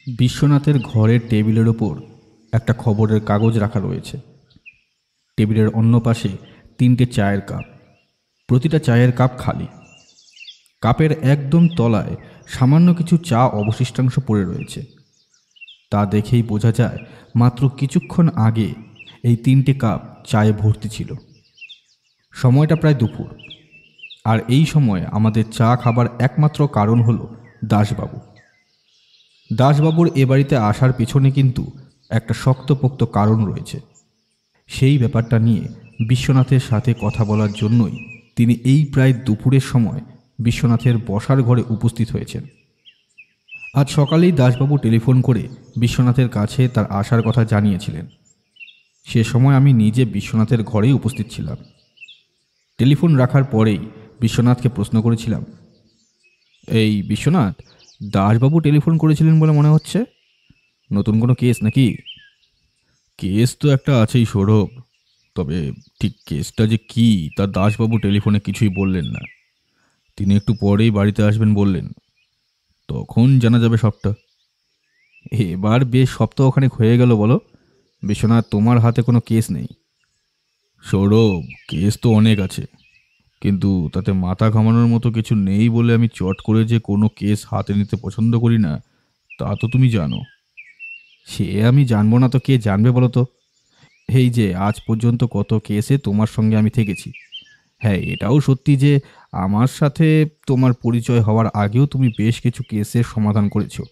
বিশ্বনাথের ঘরের টেবিলের ওপর একটা খবরের কাগজ রাখা রয়েছে। টেবিলের অন্য পাশে 3টে চায়ের কাপ, প্রতিটা চায়ের কাপ খালি। কাপের একদম তলায় সামান্য কিছু চা অবশিষ্টাংশ পড়ে রয়েছে। তা দেখেই বোঝা যায় মাত্র কিছুক্ষণ আগে এই 3টে কাপ চায়ে ভর্তি ছিল। সময়টা প্রায় দুপুর, আর এই সময় আমাদের চা খাবার একমাত্র কারণ হলো দাসবাবু। দাসবাবুর এ বাড়িতে আসার পিছনে কিন্তু একটা শক্তপোক্ত কারণ রয়েছে। সেই ব্যাপারটা নিয়ে বিশ্বনাথের সাথে কথা বলার জন্যই তিনি এই প্রায় দুপুরের সময় বিশ্বনাথের বসার ঘরে উপস্থিত হয়েছেন। আজ সকালেই দাসবাবু টেলিফোন করে বিশ্বনাথের কাছে তার আসার কথা জানিয়েছিলেন। সে সময় আমি নিজে বিশ্বনাথের ঘরেই উপস্থিত ছিলাম। টেলিফোন রাখার পরেই বিশ্বনাথকে প্রশ্ন করেছিলাম, এই বিশ্বনাথ, দাসবাবু টেলিফোন করেছিলেন বলে মনে হচ্ছে, নতুন কোনো কেস নাকি? কেস তো একটা আছেই সৌরভ, তবে ঠিক কেসটা যে কী তা দাসবাবু টেলিফোনে কিছুই বললেন না। তিনি একটু পরেই বাড়িতে আসবেন বললেন, তখন জানা যাবে সবটা। এবার বেশ সপ্তাহখানেক হয়ে গেল বলো, বিশ্বনাথ তোমার হাতে কোনো কেস নেই। সৌরভ, কেস তো অনেক আছে, কিন্তু তাতে মাথা ঘামানোর মতো কিছু নেই বলে আমি চট করে যে কোনো কেস হাতে নিতে পছন্দ করি না, তা তো তুমি জানো। সে আমি জানবো না তো কে জানবে বলো তো? এই যে আজ পর্যন্ত কত কেসে তোমার সঙ্গে আমি থেকেছি। হ্যাঁ, এটাও সত্যি যে আমার সাথে তোমার পরিচয় হওয়ার আগেও তুমি বেশ কিছু কেসের সমাধান করেছো।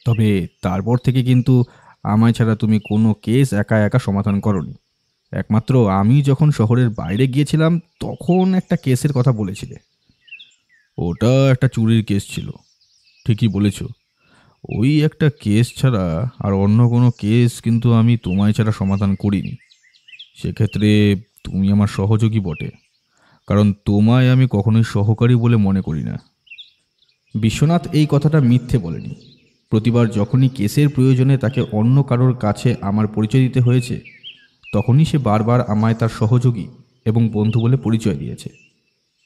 তবে তারপর থেকে কিন্তু আমায় ছাড়া তুমি কোনো কেস একা একা সমাধান করনি। একমাত্র আমি যখন শহরের বাইরে গিয়েছিলাম তখন একটা কেসের কথা বলেছিলে। ওটা একটা চুরির কেস ছিল, ঠিকই বলেছ। ওই একটা কেস ছাড়া আর অন্য কোনো কেস কিন্তু আমি তোমায় ছাড়া সমাধান করিনি। সেক্ষেত্রে তুমি আমার সহযোগী বটে, কারণ তোমায় আমি কখনোই সহকারী বলে মনে করি না। বিশ্বনাথ এই কথাটা মিথ্যে বলেনি। প্রতিবার যখনই কেসের প্রয়োজনে তাকে অন্য কারোর কাছে আমার পরিচয় দিতে হয়েছে, তখনই সে বারবার আমায় তার সহযোগী এবং বন্ধু বলে পরিচয় দিয়েছে।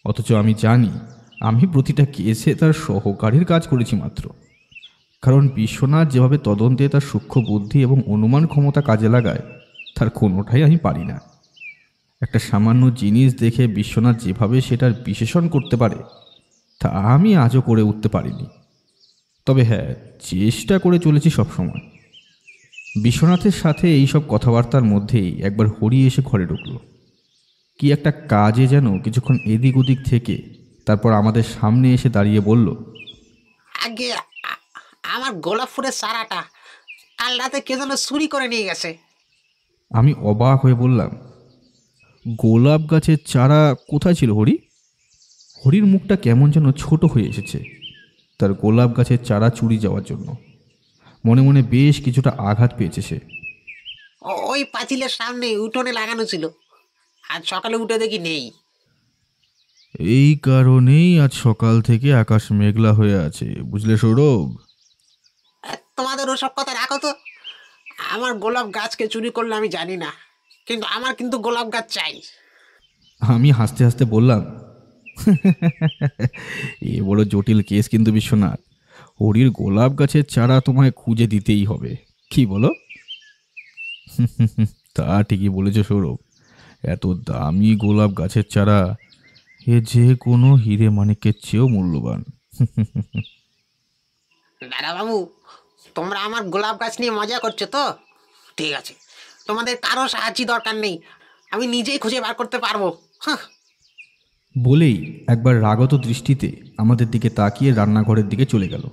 অথচ আমি জানি আমি প্রতিটা কেসে তার সহকারীর কাজ করেছি মাত্র। কারণ বিশ্বনাথ যেভাবে তদন্তে তার সূক্ষ্ম বুদ্ধি এবং অনুমান ক্ষমতা কাজে লাগায়, তার কোনোটাই আমি পারি না। একটা সামান্য জিনিস দেখে বিশ্বনাথ যেভাবে সেটার বিশ্লেষণ করতে পারে, তা আমি আজও করে উঠতে পারিনি। তবে হ্যাঁ, চেষ্টা করে চলেছি সবসময়। বিশ্বনাথের সাথে এইসব কথাবার্তার মধ্যেই একবার হরি এসে ঘরে ঢুকলো। কি একটা কাজে যেন কিছুক্ষণ এদিক ওদিক থেকে তারপর আমাদের সামনে এসে দাঁড়িয়ে বলল, আগে আমার গোলাপ ফুলের চারাটা কাল রাতে কে যেন চুরি করে নিয়ে গেছে। আমি অবাক হয়ে বললাম, গোলাপ গাছের চারা কোথায় ছিল হরি? হরির মুখটা কেমন যেন ছোট হয়ে এসেছে তার গোলাপ গাছের চারা চুরি যাওয়ার জন্য। মনে মনে বেশ কিছুটা আঘাত পেয়েছে সে। ওই পাঁচিলের সামনে উঠোনে লাগানো ছিল, আজ সকালে উঠে দেখি নেই। এই কারণেই আজ সকাল থেকে আকাশ মেঘলা হয়ে আছে, বুঝলে সৌরভ? তোমাদের ওসব কথা রাখো তো। আমার গোলাপ গাছকে চুরি করলে আমি জানি না, কিন্তু আমার কিন্তু গোলাপ গাছ চাই। আমি হাসতে হাসতে বললাম, এ বড় জটিল কেস কিন্তু বিশ্বনাথ। হরির গোলাপ গাছের চারা তোমায় খুঁজে দিতেই হবে, কি বলো? তা ঠিকই বলেছ সৌরভ, এত দামি গোলাপ গাছের চারা এ যে কোনো হিরে মানিকের চেয়েও মূল্যবান। দাদা বাবু, তোমরা আমার গোলাপ গাছ নিয়ে মজা করছো তো? ঠিক আছে, তোমাদের কারো সাহায্য দরকার নেই, আমি নিজেই খুঁজে বার করতে পারবো। হ্যাঁ। বলেই একবার রাগত দৃষ্টিতে আমাদের দিকে তাকিয়ে রান্নাঘরের দিকে চলে গেল।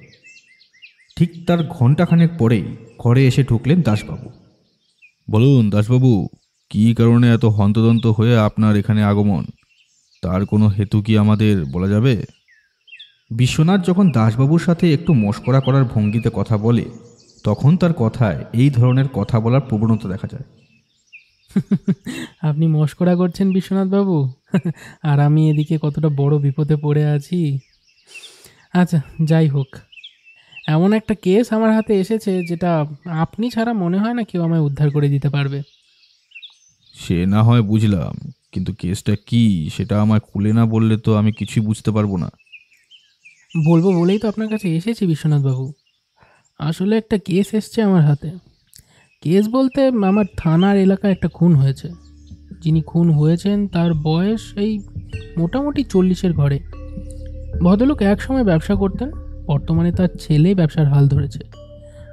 ঠিক তার ঘণ্টাখানেক পরেই ঘরে এসে ঢুকলেন দাসবাবু। বলুন দাসবাবু, কী কারণে এত হন্তদন্ত হয়ে আপনার এখানে আগমন? তার কোনো হেতু কি আমাদের বলা যাবে? বিশ্বনাথ যখন দাসবাবুর সাথে একটু মশকরা করার ভঙ্গিতে কথা বলে, তখন তার কথায় এই ধরনের কথা বলার প্রবণতা দেখা যায়। আপনি মশকরা করছেন বিশ্বনাথবাবু, আর আমি এদিকে কতটা বড় বিপদে পড়ে আছি। আচ্ছা, যাই হোক, এমন একটা কেস আমার হাতে এসেছে যেটা আপনি ছাড়া মনে হয় না কেউ আমায় উদ্ধার করে দিতে পারবে। সে না হয় বুঝলাম, কিন্তু কেসটা কি সেটা আমায় খুলে না বললে তো আমি কিছুই বুঝতে পারবো না। বলবো বলেই তো আপনার কাছে এসেছি বিশ্বনাথবাবু। আসলে একটা কেস এসছে আমার হাতে। কেস বলতে আমার থানার এলাকায় একটা খুন হয়েছে। যিনি খুন হয়েছেন তার বয়স এই মোটামুটি 40-এর ঘরে। ভদ্রলোক একসময় ব্যবসা করতেন, বর্তমানে তার ছেলে ব্যবসার হাল ধরেছে।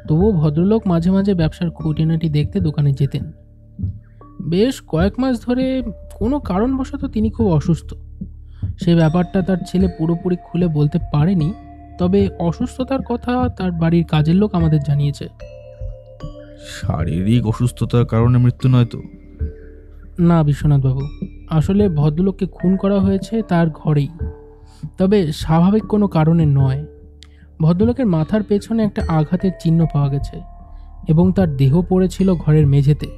তবুও ভদ্রলোক মাঝে মাঝে ব্যবসার খুঁটিনাটি দেখতে দোকানে যেতেন। বেশ কয়েক মাস ধরে কোনো কারণবশত তিনি খুব অসুস্থ। সে ব্যাপারটা তার ছেলে পুরোপুরি খুলে বলতে পারেনি, তবে অসুস্থতার কথা তার বাড়ির কাজের লোক আমাদের জানিয়েছে। শারীরিক অসুস্থতার কারণে মৃত্যু নয় তো? না বিশ্বনাথবাবু, আসলে ভদ্রলোককে খুন করা হয়েছে তার ঘরেই, তবে স্বাভাবিক কোনো কারণে নয়। ভদ্রলোকের মাথার পেছনে একটা আঘাতের চিহ্ন পাওয়া গেছে এবং তার দেহ পড়েছিল ঘরের মেঝেতে।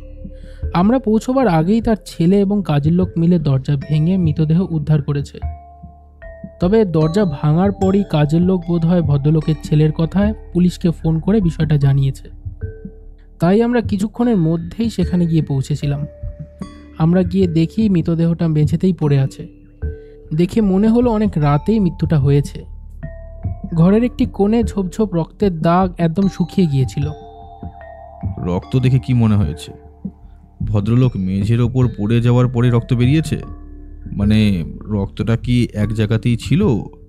আমরা পৌঁছবার আগেই তার ছেলে এবং কাজের লোক মিলে দরজা ভেঙে মৃতদেহ উদ্ধার করেছে। তবে দরজা ভাঙার পরই কাজের লোক বোধহয় ভদ্রলোকের ছেলের কথায় পুলিশকে ফোন করে বিষয়টা জানিয়েছে। তাই আমরা কিছুক্ষণের মধ্যেই সেখানে গিয়ে পৌঁছেছিলাম। আমরা গিয়ে দেখি মৃতদেহটা মেঝেতেই পড়ে আছে। দেখে মনে হলো অনেক রাতেই মৃত্যুটা হয়েছে। ঘরের একটি কোণে ঝোপ ঝোপ রক্তের দাগ একদম শুকিয়ে গিয়েছিল। রক্ত দেখে কি মনে হয়েছে? ভদ্রলোক মেঝের ওপর পড়ে যাওয়ার পরে রক্ত বেরিয়েছে? মানে রক্তটা কি এক জায়গাতেই ছিল,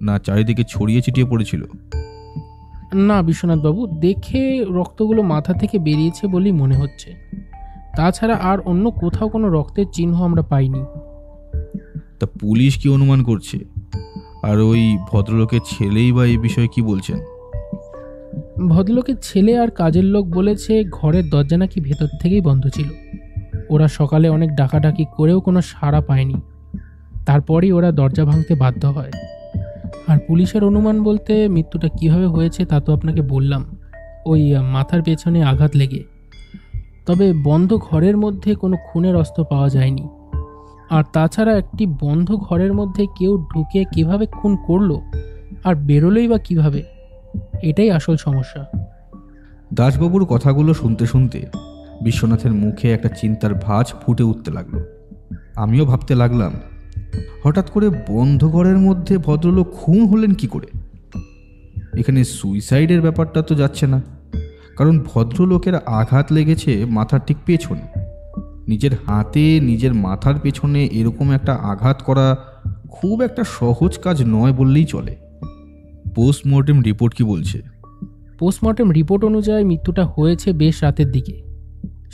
না চারিদিকে ছড়িয়ে ছিটিয়ে পড়েছিল? না বিশ্বনাথবাবু, দেখে রক্তগুলো মাথা থেকে বেরিয়েছে বলেই মনে হচ্ছে। তাছাড়া আর অন্য কোথাও কোনো রক্তের চিহ্ন আমরা পাইনি। তা পুলিশ কি অনুমান করছে? আর ওই ভদ্রলোকের ছেলেই বা এই বিষয়ে কি বলছেন? ভদ্রলোকের ছেলে আর কাজের লোক বলেছে ঘরের দরজা নাকি ভেতর থেকেই বন্ধ ছিল। ওরা সকালে অনেক ডাকাডাকি করেও কোনো সাড়া পায়নি। তারপরই ওরা দরজা ভাঙতে বাধ্য হয়। আর পুলিশের অনুমান বলতে মৃত্যুটা কিভাবে হয়েছে তা তো আপনাকে বললাম, ওই মাথার পেছনে আঘাত লেগে। তবে বন্ধ ঘরের মধ্যে কোনো খুনের অস্ত্র পাওয়া যায়নি। আর তাছাড়া একটি বন্ধ ঘরের মধ্যে কেউ ঢুকে কিভাবে খুন করলো আর বেরোলোই বা কিভাবে, এটাই আসল সমস্যা। দাসবাবুর কথাগুলো শুনতে শুনতে বিশ্বনাথের মুখে একটা চিন্তার ভাঁজ ফুটে উঠতে লাগলো। আমিও ভাবতে লাগলাম, হঠাৎ করে বন্ধ ঘরের মধ্যে ভদ্রলোক খুন হলেন কি করে? এখানে সুইসাইডের ব্যাপারটা তো যাচ্ছে না, কারণ ভদ্রলোকের আঘাত লেগেছে মাথার ঠিক পেছনে। নিজের হাতে নিজের মাথার পেছনে এরকম একটা আঘাত করা খুব একটা সহজ কাজ নয় বললেই চলে। পোস্টমর্টেম রিপোর্ট কি বলছে? পোস্টমর্টেম রিপোর্ট অনুযায়ী মৃত্যুটা হয়েছে বেশ রাতের দিকে।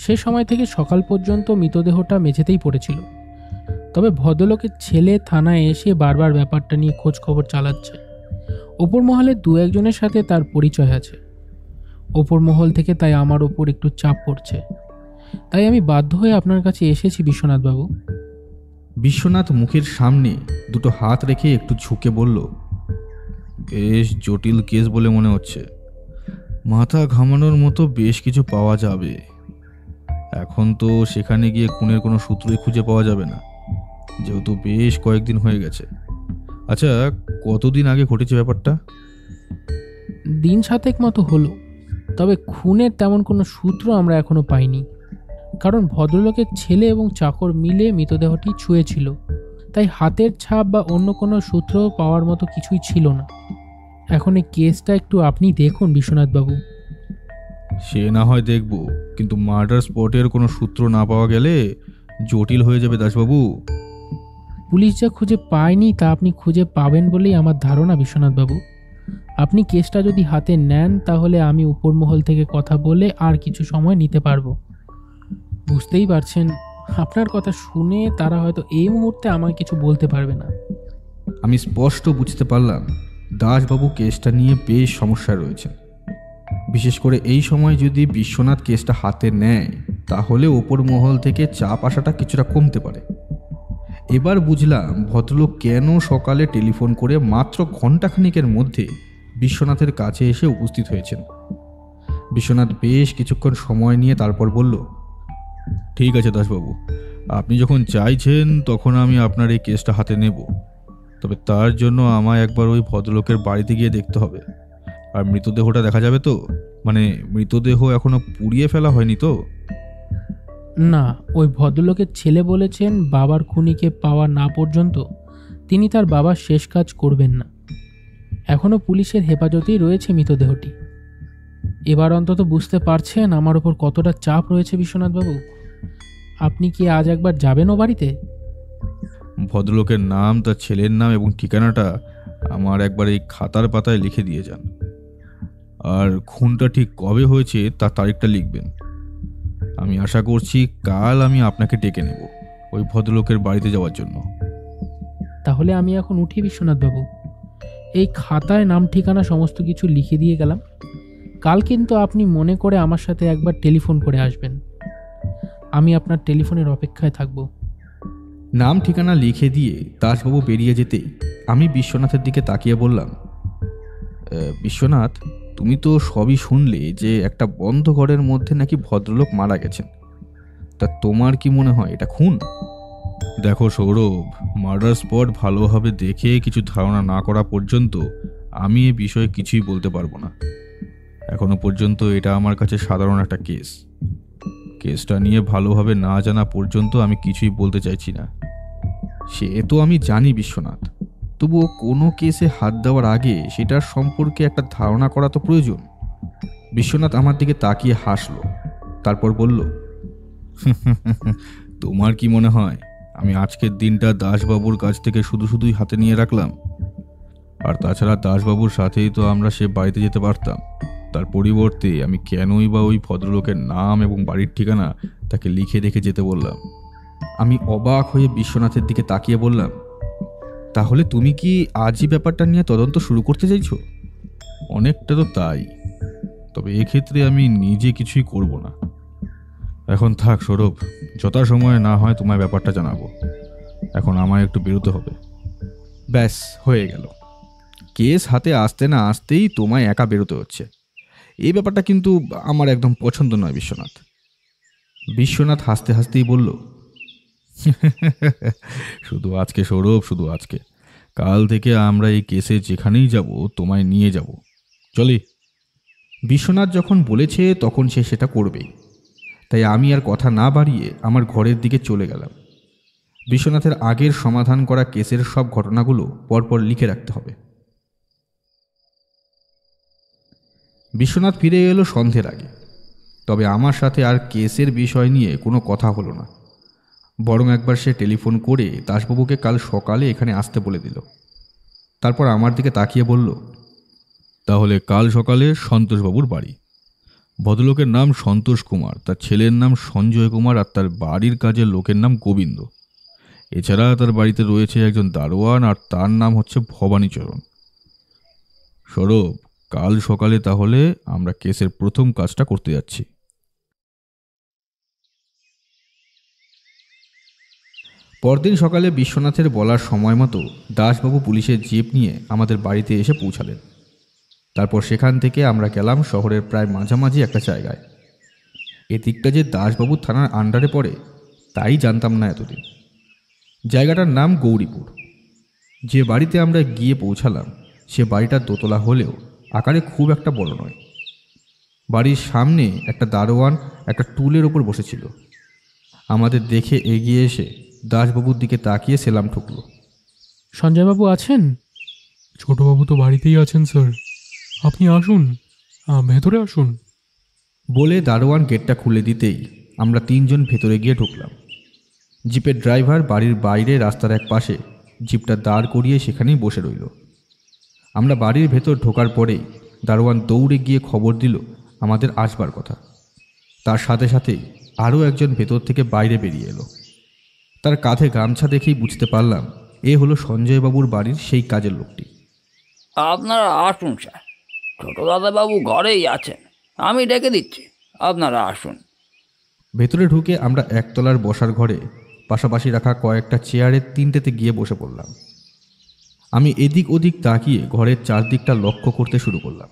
সে সময় থেকে সকাল পর্যন্ত মৃতদেহটা মেঝেতেই পড়েছিল। তবে ভদ্রলোকের ছেলে থানায় এসে বারবার ব্যাপারটা নিয়ে খোঁজ খবর চালাচ্ছে। ওপর মহলে দু একজনের সাথে তার পরিচয় আছে। ওপর মহল থেকে তাই আমার ওপর একটু চাপ পড়ছে। তাই আমি বাধ্য হয়ে আপনার কাছে এসেছি বিশ্বনাথবাবু। বিশ্বনাথ মুখের সামনে দুটো হাত রেখে একটু ঝুঁকে বলল, বেশ জটিল কেস বলে মনে হচ্ছে। মাথা ঘামানোর মতো বেশ কিছু পাওয়া যাবে। এখন তো সেখানে গিয়ে খুনের কোনো সূত্রই খুঁজে পাওয়া যাবে না, যেহেতু বেশ কয়েকদিন হয়ে গেছে। আচ্ছা, কতদিন আগে ঘটেছে ব্যাপারটা? দিন 7 মতো হলো। তবে খুনের তেমন কোনো সূত্র আমরা এখনো পাইনি, কারণ ভদ্রলোকের ছেলে এবং চাকর মিলে মৃতদেহটি ছুঁয়েছিল। তাই হাতের ছাপ বা অন্য কোনো সূত্র পাওয়ার মতো কিছুই ছিল না। এখন এই কেসটা একটু আপনি দেখুন বিশ্বনাথবাবু। সে না হয় দেখব, কিন্তু মার্ডার স্পটের কোনো সূত্র না পাওয়া গেলে জটিল হয়ে যাবে দাসবাবু। পুলিশ যা খুঁজে পায়নি তা আপনি খুঁজে পাবেন বলেই আমার ধারণা বিশ্বনাথবাবু। আপনি কেসটা যদি হাতে নেন তাহলে আমি উপর মহল থেকে কথা বলে আর কিছু সময় নিতে পারবো। বুঝতেই পারছেন, আপনার কথা শুনে তারা হয়তো এই মুহূর্তে আমায় কিছু বলতে পারবে না। আমি স্পষ্ট বুঝতে পারলাম দাসবাবু কেসটা নিয়ে বেশ সমস্যায় রয়েছে। বিশেষ করে এই সময় যদি বিশ্বনাথ কেসটা হাতে নেয় তাহলে ওপর মহল থেকে চাপ আসাটা কিছুটা কমতে পারে। এবার বুঝলাম ভদ্রলোক কেন সকালে টেলিফোন করে মাত্র ঘণ্টাখানিকের মধ্যে বিশ্বনাথের কাছে এসে উপস্থিত হয়েছেন। বিশ্বনাথ বেশ কিছুক্ষণ সময় নিয়ে তারপর বলল, ঠিক আছে দাসবাবু, আপনি যখন চাইছেন তখন আমি আপনার এই কেসটা হাতে নেব। তবে তার জন্য আমায় একবার ওই ভদ্রলোকের বাড়িতে গিয়ে দেখতে হবে। আর মৃতদেহটা দেখা যাবে তো? মানে মৃতদেহ এখনো পুড়িয়ে ফেলা হয়নি তো? না, ওই ভদ্রলোকের ছেলে বলেছেন বাবার খুনিকে পাওয়া না পর্যন্ত তিনি তার বাবার শেষ কাজ করবেন না। এখনও পুলিশের হেফাজতেই রয়েছে মৃতদেহটি। এবার অন্তত বুঝতে পারছেন আমার ওপর কতটা চাপ রয়েছে বিশ্বনাথবাবু। আপনি কি আজ একবার যাবেন ও বাড়িতে? ভদ্রলোকের নাম, তার ছেলের নাম এবং ঠিকানাটা আমার একবার এই খাতার পাতায় লিখে দিয়ে যান। আর খুনটা ঠিক কবে হয়েছে তার তারিখটা লিখবেন। আমি আশা করছি কাল আমি আপনাকে ডেকে নেব ওই ভদ্রলোকের বাড়িতে যাওয়ার জন্য। তাহলে আমি এখন উঠি বিশ্বনাথবাবু। এই খাতায় নাম ঠিকানা সমস্ত কিছু লিখে দিয়ে গেলাম। কাল কিন্তু আপনি মনে করে আমার সাথে একবার টেলিফোন করে আসবেন। আমি আপনার টেলিফোনের অপেক্ষায় থাকব। নাম ঠিকানা লিখে দিয়ে দাসবাবু বেরিয়ে যেতে আমি বিশ্বনাথের দিকে তাকিয়ে বললাম, বিশ্বনাথ, তুমি তো সবই শুনলে যে একটা বন্ধ ঘরের মধ্যে নাকি ভদ্রলোক মারা গেছেন। তা তোমার কি মনে হয় এটা খুন? দেখো সৌরভ, মার্ডার স্পট ভালোভাবে দেখে কিছু ধারণা না করা পর্যন্ত আমি এ বিষয়ে কিছুই বলতে পারবো না। এখনো পর্যন্ত এটা আমার কাছে সাধারণ একটা কেসটা নিয়ে ভালোভাবে না জানা পর্যন্ত আমি কিছুই বলতে চাইছি না। সে তো আমি জানি বিশ্বনাথ, তবুও কোনো কেসে হাত দেওয়ার আগে সেটার সম্পর্কে একটা ধারণা করা তো প্রয়োজন। বিশ্বনাথ আমার দিকে তাকিয়ে হাসলো, তারপর বলল, তোমার কি মনে হয় আমি আজকের দিনটা দাসবাবুর কাছ থেকে শুধুই হাতে নিয়ে রাখলাম? আর তাছাড়া দাসবাবুর সাথেই তো আমরা সে বাড়িতে যেতে পারতাম। তার পরিবর্তে আমি কেনই বা ওই ভদ্রলোকের নাম এবং বাড়ির ঠিকানা তাকে লিখে রেখে যেতে বললাম? আমি অবাক হয়ে বিশ্বনাথের দিকে তাকিয়ে বললাম, তাহলে তুমি কি আজই ব্যাপারটা নিয়ে তদন্ত শুরু করতে চাইছো? অনেকটা তো তাই, তবে এক্ষেত্রে আমি নিজে কিছুই করব না। এখন থাক সৌরভ, যথাসময়ে না হয় তোমায় ব্যাপারটা জানাবো। এখন আমায় একটু বেরোতে হবে। ব্যাস হয়ে গেল। কেস হাতে আসতে না আসতেই তোমায় একা বেরোতে হচ্ছে। এই ব্যাপারটা কিন্তু আমার একদম পছন্দ নয় বিশ্বনাথ। বিশ্বনাথ হাসতে হাসতেই বলল, শুধু আজকে সৌরভ, শুধু আজকে। কাল থেকে আমরা এই কেসে যেখানেই যাব তোমায় নিয়ে যাব। চলি। বিশ্বনাথ যখন বলেছে তখন সে সেটা করবেই, তাই আমি আর কথা না বাড়িয়ে আমার ঘরের দিকে চলে গেলাম। বিশ্বনাথের আগের সমাধান করা কেসের সব ঘটনাগুলো পরপর লিখে রাখতে হবে। বিশ্বনাথ ফিরে এলো সন্ধ্যের আগে, তবে আমার সাথে আর কেসের বিষয় নিয়ে কোনো কথা হলো না। বরং একবার সে টেলিফোন করে দাসবাবুকে কাল সকালে এখানে আসতে বলে দিল। তারপর আমার দিকে তাকিয়ে বলল, তাহলে কাল সকালে সন্তোষবাবুর বাড়ি। ভদ্রলোকের নাম সন্তোষ কুমার, তার ছেলের নাম সঞ্জয় কুমার, আর তার বাড়ির কাজের লোকের নাম গোবিন্দ। এছাড়া তার বাড়িতে রয়েছে একজন দারোয়ান, আর তার নাম হচ্ছে ভবানীচরণ। সৌরভ, কাল সকালে তাহলে আমরা কেসের প্রথম কাজটা করতে যাচ্ছি। পরদিন সকালে বিশ্বনাথের বলার সময় মতো দাসবাবু পুলিশের জিপ নিয়ে আমাদের বাড়িতে এসে পৌঁছালেন। তারপর সেখান থেকে আমরা গেলাম শহরের প্রায় মাঝামাঝি একটা জায়গায়। এদিকটা যে দাসবাবুর থানার আন্ডারে পড়ে তাই জানতাম না এতদিন। জায়গাটার নাম গৌরীপুর। যে বাড়িতে আমরা গিয়ে পৌঁছালাম সে বাড়িটা দোতলা হলেও আকারে খুব একটা বড় নয়। বাড়ির সামনে একটা দারোয়ান একটা টুলের ওপর বসেছিল। আমাদের দেখে এগিয়ে এসে দাসবাবুর দিকে তাকিয়ে সেলাম ঠুকল। সঞ্জয়বাবু আছেন? ছোটবাবু তো বাড়িতেই আছেন স্যার, আপনি আসুন, ভেতরে আসুন। বলে দারোয়ান গেটটা খুলে দিতেই আমরা তিনজন ভেতরে গিয়ে ঢুকলাম। জিপের ড্রাইভার বাড়ির বাইরে রাস্তার এক পাশে জিপটা দাঁড় করিয়ে সেখানেই বসে রইল। আমরা বাড়ির ভেতর ঢোকার পরেই দারোয়ান দৌড়ে গিয়ে খবর দিল আমাদের আসবার কথা। তার সাথে সাথেই আরও একজন ভেতর থেকে বাইরে বেরিয়ে এলো। তার কাঁধে গামছা দেখেই বুঝতে পারলাম এ হলো সঞ্জয়বাবুর বাড়ির সেই কাজের লোকটি। আপনারা আসুন স্যার, ছোটো দাদাবাবু ঘরেই আছেন, আমি ডেকে দিচ্ছি, আপনারা আসুন। ভেতরে ঢুকে আমরা একতলার বসার ঘরে পাশাপাশি রাখা কয়েকটা চেয়ারের তিনটেতে গিয়ে বসে পড়লাম। আমি এদিক ওদিক তাকিয়ে ঘরের চারদিকটা লক্ষ্য করতে শুরু করলাম।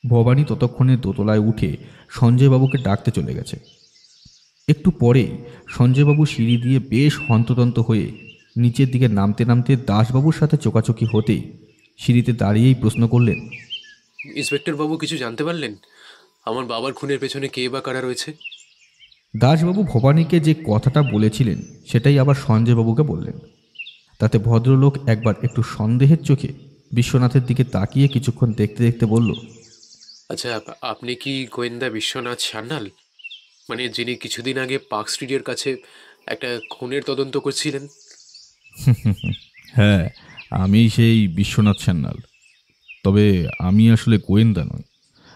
ভবানী ততক্ষণে দোতলায় উঠে সঞ্জয়বাবুকে ডাকতে চলে গেছে। একটু পরেই সঞ্জয়বাবু সিঁড়ি দিয়ে বেশ হন্তদন্ত হয়ে নিচের দিকে নামতে নামতে দাসবাবুর সাথে চোকাচোকি হতেই সিঁড়িতে দাঁড়িয়েই প্রশ্ন করলেন, ইন্সপেক্টর বাবু কিছু জানতে পারলেন? আমার বাবার খুনের পেছনে কে বা কারা রয়েছে? দাসবাবু ভবানীকে যে কথাটা বলেছিলেন সেটাই আবার সঞ্জয়বাবুকে বললেন। তাতে ভদ্রলোক একবার একটু সন্দেহের চোখে বিশ্বনাথের দিকে তাকিয়ে কিছুক্ষণ দেখতে দেখতে বলল, আচ্ছা, আপনি কি গোয়েন্দা বিশ্বনাথ সান্যাল, মানে যিনি কিছুদিন আগে পার্ক স্ট্রিটের কাছে একটা খুনের তদন্ত করছিলেন? হ্যাঁ, আমি সেই বিশ্বনাথ সান্যাল। তবে আমি আসলে গোয়েন্দা নই,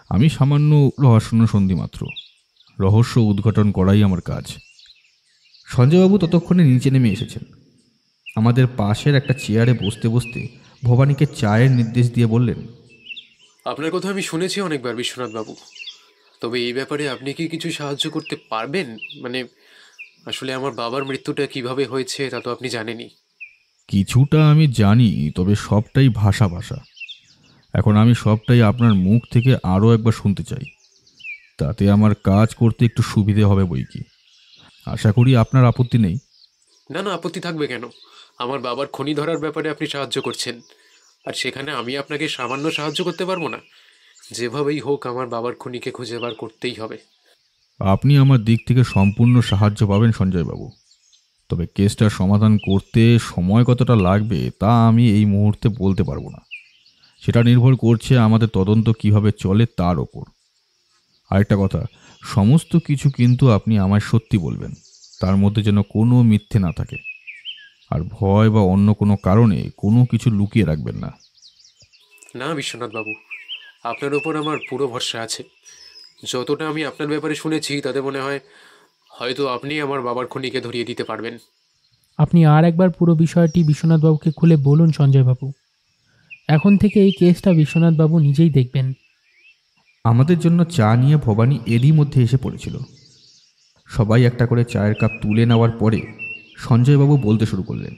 আমি সামান্য রহস্যানুসন্ধি মাত্র। রহস্য উদ্ঘাটন করাই আমার কাজ। সঞ্জয়বাবু ততক্ষণে নিচে নেমে এসেছেন। আমাদের পাশের একটা চেয়ারে বসতে বসতে ভবানীকে চায়ের নির্দেশ দিয়ে বললেন, আপনার কথা আমি শুনেছি অনেকবার বিশ্বনাথ বাবু, তবে এই ব্যাপারে আপনি কি কিছু সাহায্য করতে পারবেন? মানে আসলে আমার বাবার মৃত্যুটা কিভাবে হয়েছে তা তো আপনি জানেনই। কিছুটা আমি জানি, তবে সবটাই ভাষা ভাষা। এখন আমি সবটাই আপনার মুখ থেকে আরও একবার শুনতে চাই, তাতে আমার কাজ করতে একটু সুবিধে হবে বই কি। আশা করি আপনার আপত্তি নেই। না না, আপত্তি থাকবে কেন? আমার বাবার খনি ধরার ব্যাপারে আপনি সাহায্য করছেন, আর সেখানে আমি আপনাকে সামান্য সাহায্য করতে পারবো না? যেভাবেই হোক আমার বাবার খনিকে খুঁজে বার করতেই হবে। আপনি আমার দিক থেকে সম্পূর্ণ সাহায্য পাবেন সঞ্জয়বাবু, তবে কেসটার সমাধান করতে সময় কতটা লাগবে তা আমি এই মুহূর্তে বলতে পারবো না। সেটা নির্ভর করছে আমাদের তদন্ত কিভাবে চলে তার ওপর। আরেকটা কথা, সমস্ত কিছু কিন্তু আপনি আমায় সত্যি বলবেন, তার মধ্যে যেন কোনো মিথ্যে না থাকে। আর ভয় বা অন্য কোনো কারণে কোনো কিছু লুকিয়ে রাখবেন না। না বিশ্বনাথ বাবু, আপনার ওপর আমার পুরো ভরসা আছে। যতটা আমি আপনার ব্যাপারে শুনেছি তাতে মনে হয় হয়তো আপনি আমার বাবার খনিকে ধরিয়ে দিতে পারবেন। আপনি আর একবার পুরো বিষয়টি বিশ্বনাথবাবুকে খুলে বলুন সঞ্জয়বাবু। এখন থেকে এই কেসটা বিশ্বনাথবাবু নিজেই দেখবেন। আমাদের জন্য চা নিয়ে ভবানী এরই মধ্যে এসে পড়েছিল। সবাই একটা করে চায়ের কাপ তুলে নেওয়ার পরে সঞ্জয়বাবু বলতে শুরু করলেন,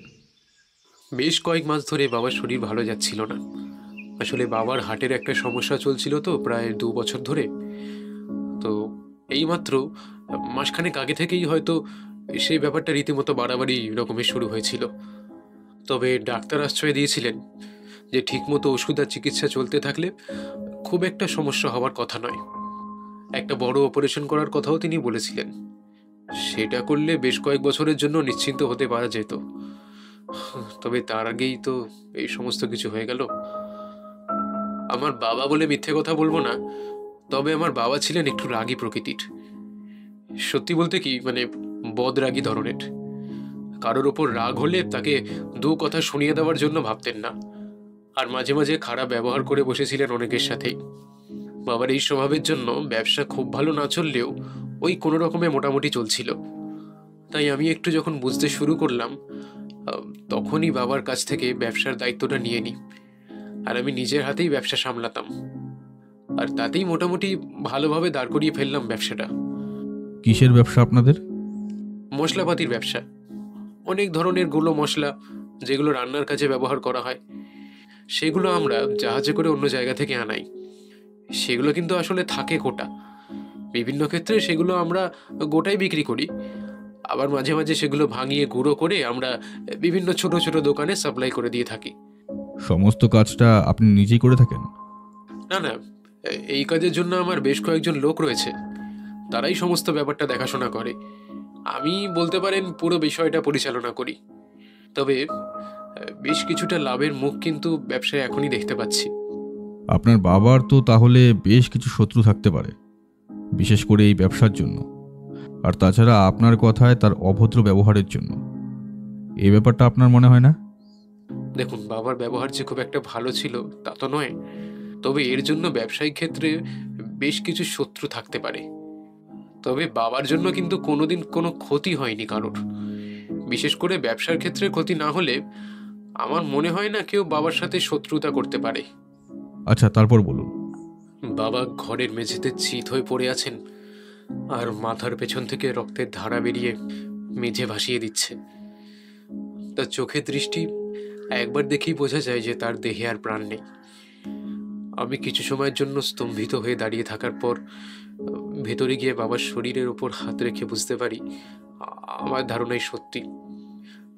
বেশ কয়েক মাস ধরে বাবার শরীর ভালো যাচ্ছিল না। আসলে বাবার হার্টের একটা সমস্যা চলছিল তো প্রায় 2 বছর ধরে। তো এইমাত্র মাসখানেক আগে থেকেই হয়তো সেই ব্যাপারটা রীতিমতো বাড়াবাড়ি রকমের শুরু হয়েছিল। তবে ডাক্তার আশ্রয় দিয়েছিলেন যে ঠিকমতো ওষুধ আর চিকিৎসা চলতে থাকলে খুব একটা সমস্যা হওয়ার কথা নয়। একটা বড় অপারেশন করার কথাও তিনি বলেছিলেন। সেটা করলে বেশ কয়েক বছরের জন্য নিশ্চিন্ত হতে পারা যেত। তবে তার আগেই তো এই সমস্ত কিছু হয়ে গেল। আমার বাবা বলে মিথ্যে কথা বলবো না, তবে আমার বাবা ছিলেন একটু রাগী প্রকৃতির। সত্যি বলতে কি, মানে বদরাগী ধরনের। কারোর ওপর রাগ হলে তাকে দু কথা শুনিয়ে দেওয়ার জন্য ভাবতেন না, আর মাঝে মাঝে খারাপ ব্যবহার করে বসেছিলেন অনেকের সাথেই। বাবার এই স্বভাবের জন্য ব্যবসা খুব ভালো না চললেও ওই কোনো রকমে মোটামুটি চলছিল। তাই আমি একটু যখন বুঝতে শুরু করলাম, তখনই বাবার কাছ থেকে ব্যবসার দায়িত্বটা নিয়ে নিই, আর আমি নিজের হাতেই ব্যবসা সামলাতাম। আর তাতেই মোটামুটি ভালোভাবে দাঁড় করিয়ে ফেললাম ব্যবসাটা। কিসের ব্যবসা আপনাদের? মশলাপাতির ব্যবসা। অনেক ধরনের গুঁড়ো মশলা যেগুলো রান্নার কাজে ব্যবহার করা হয়, সেগুলো আমরা জাহাজে করে অন্য জায়গা থেকে আনাই। সেগুলো কিন্তু আসলে থাকে গোটা। বিভিন্ন ক্ষেত্রে সেগুলো আমরা গোটাই বিক্রি করি, আবার মাঝে মাঝে সেগুলো ভাঙিয়ে গুঁড়ো করে আমরা বিভিন্ন ছোট ছোট দোকানে সাপ্লাই করে দিয়ে থাকি। সমস্ত কাজটা আপনি নিজেই করে থাকেন? না না, এই কাজের জন্য আমার বেশ কয়েকজন লোক রয়েছে, তারাই সমস্ত ব্যাপারটা দেখাশোনা করে। আমি বলতে পারেন পুরো বিষয়টা পরিচালনা করি। তবে বেশ কিছুটা লাভের মুখ কিন্তু ব্যবসায় এখনই দেখতে পাচ্ছি। আপনার বাবার তো তাহলে বেশ কিছু শত্রু থাকতে পারে, বিশেষ করে এই ব্যবসার জন্য, আর তাছাড়া আপনার কথায় তার অভদ্র ব্যবহারের জন্য। এই ব্যাপারটা আপনার মনে হয় না? দেখুন, বাবার ব্যবহার যে খুব একটা ভালো ছিল তা তো নয়, তবে এর জন্য ব্যবসায়িক ক্ষেত্রে বেশ কিছু শত্রু থাকতে পারে। তবে বাবার জন্য কিন্তু কোনোদিন কোনো ক্ষতি হয়নি কারোর। বিশেষ করে ব্যবসার ক্ষেত্রে ক্ষতি না হলে আমার মনে হয় না কেউ বাবার সাথে শত্রুতা করতে পারে। আচ্ছা, তারপর বলুন। বাবা ঘরের মেঝেতে চিত হয়ে পড়ে আছেন, আর মাথার পেছন থেকে রক্তের ধারা বেরিয়ে মেঝে ভাসিয়ে দিচ্ছে। তার চোখের দৃষ্টি একবার দেখেই বোঝা যায় যে তার দেহে আর প্রাণ নেই। আমি কিছু সময়ের জন্য স্তম্ভিত হয়ে দাঁড়িয়ে থাকার পর ভেতরে গিয়ে বাবার শরীরের ওপর হাত রেখে বুঝতে পারি আমার ধারণাই সত্যি।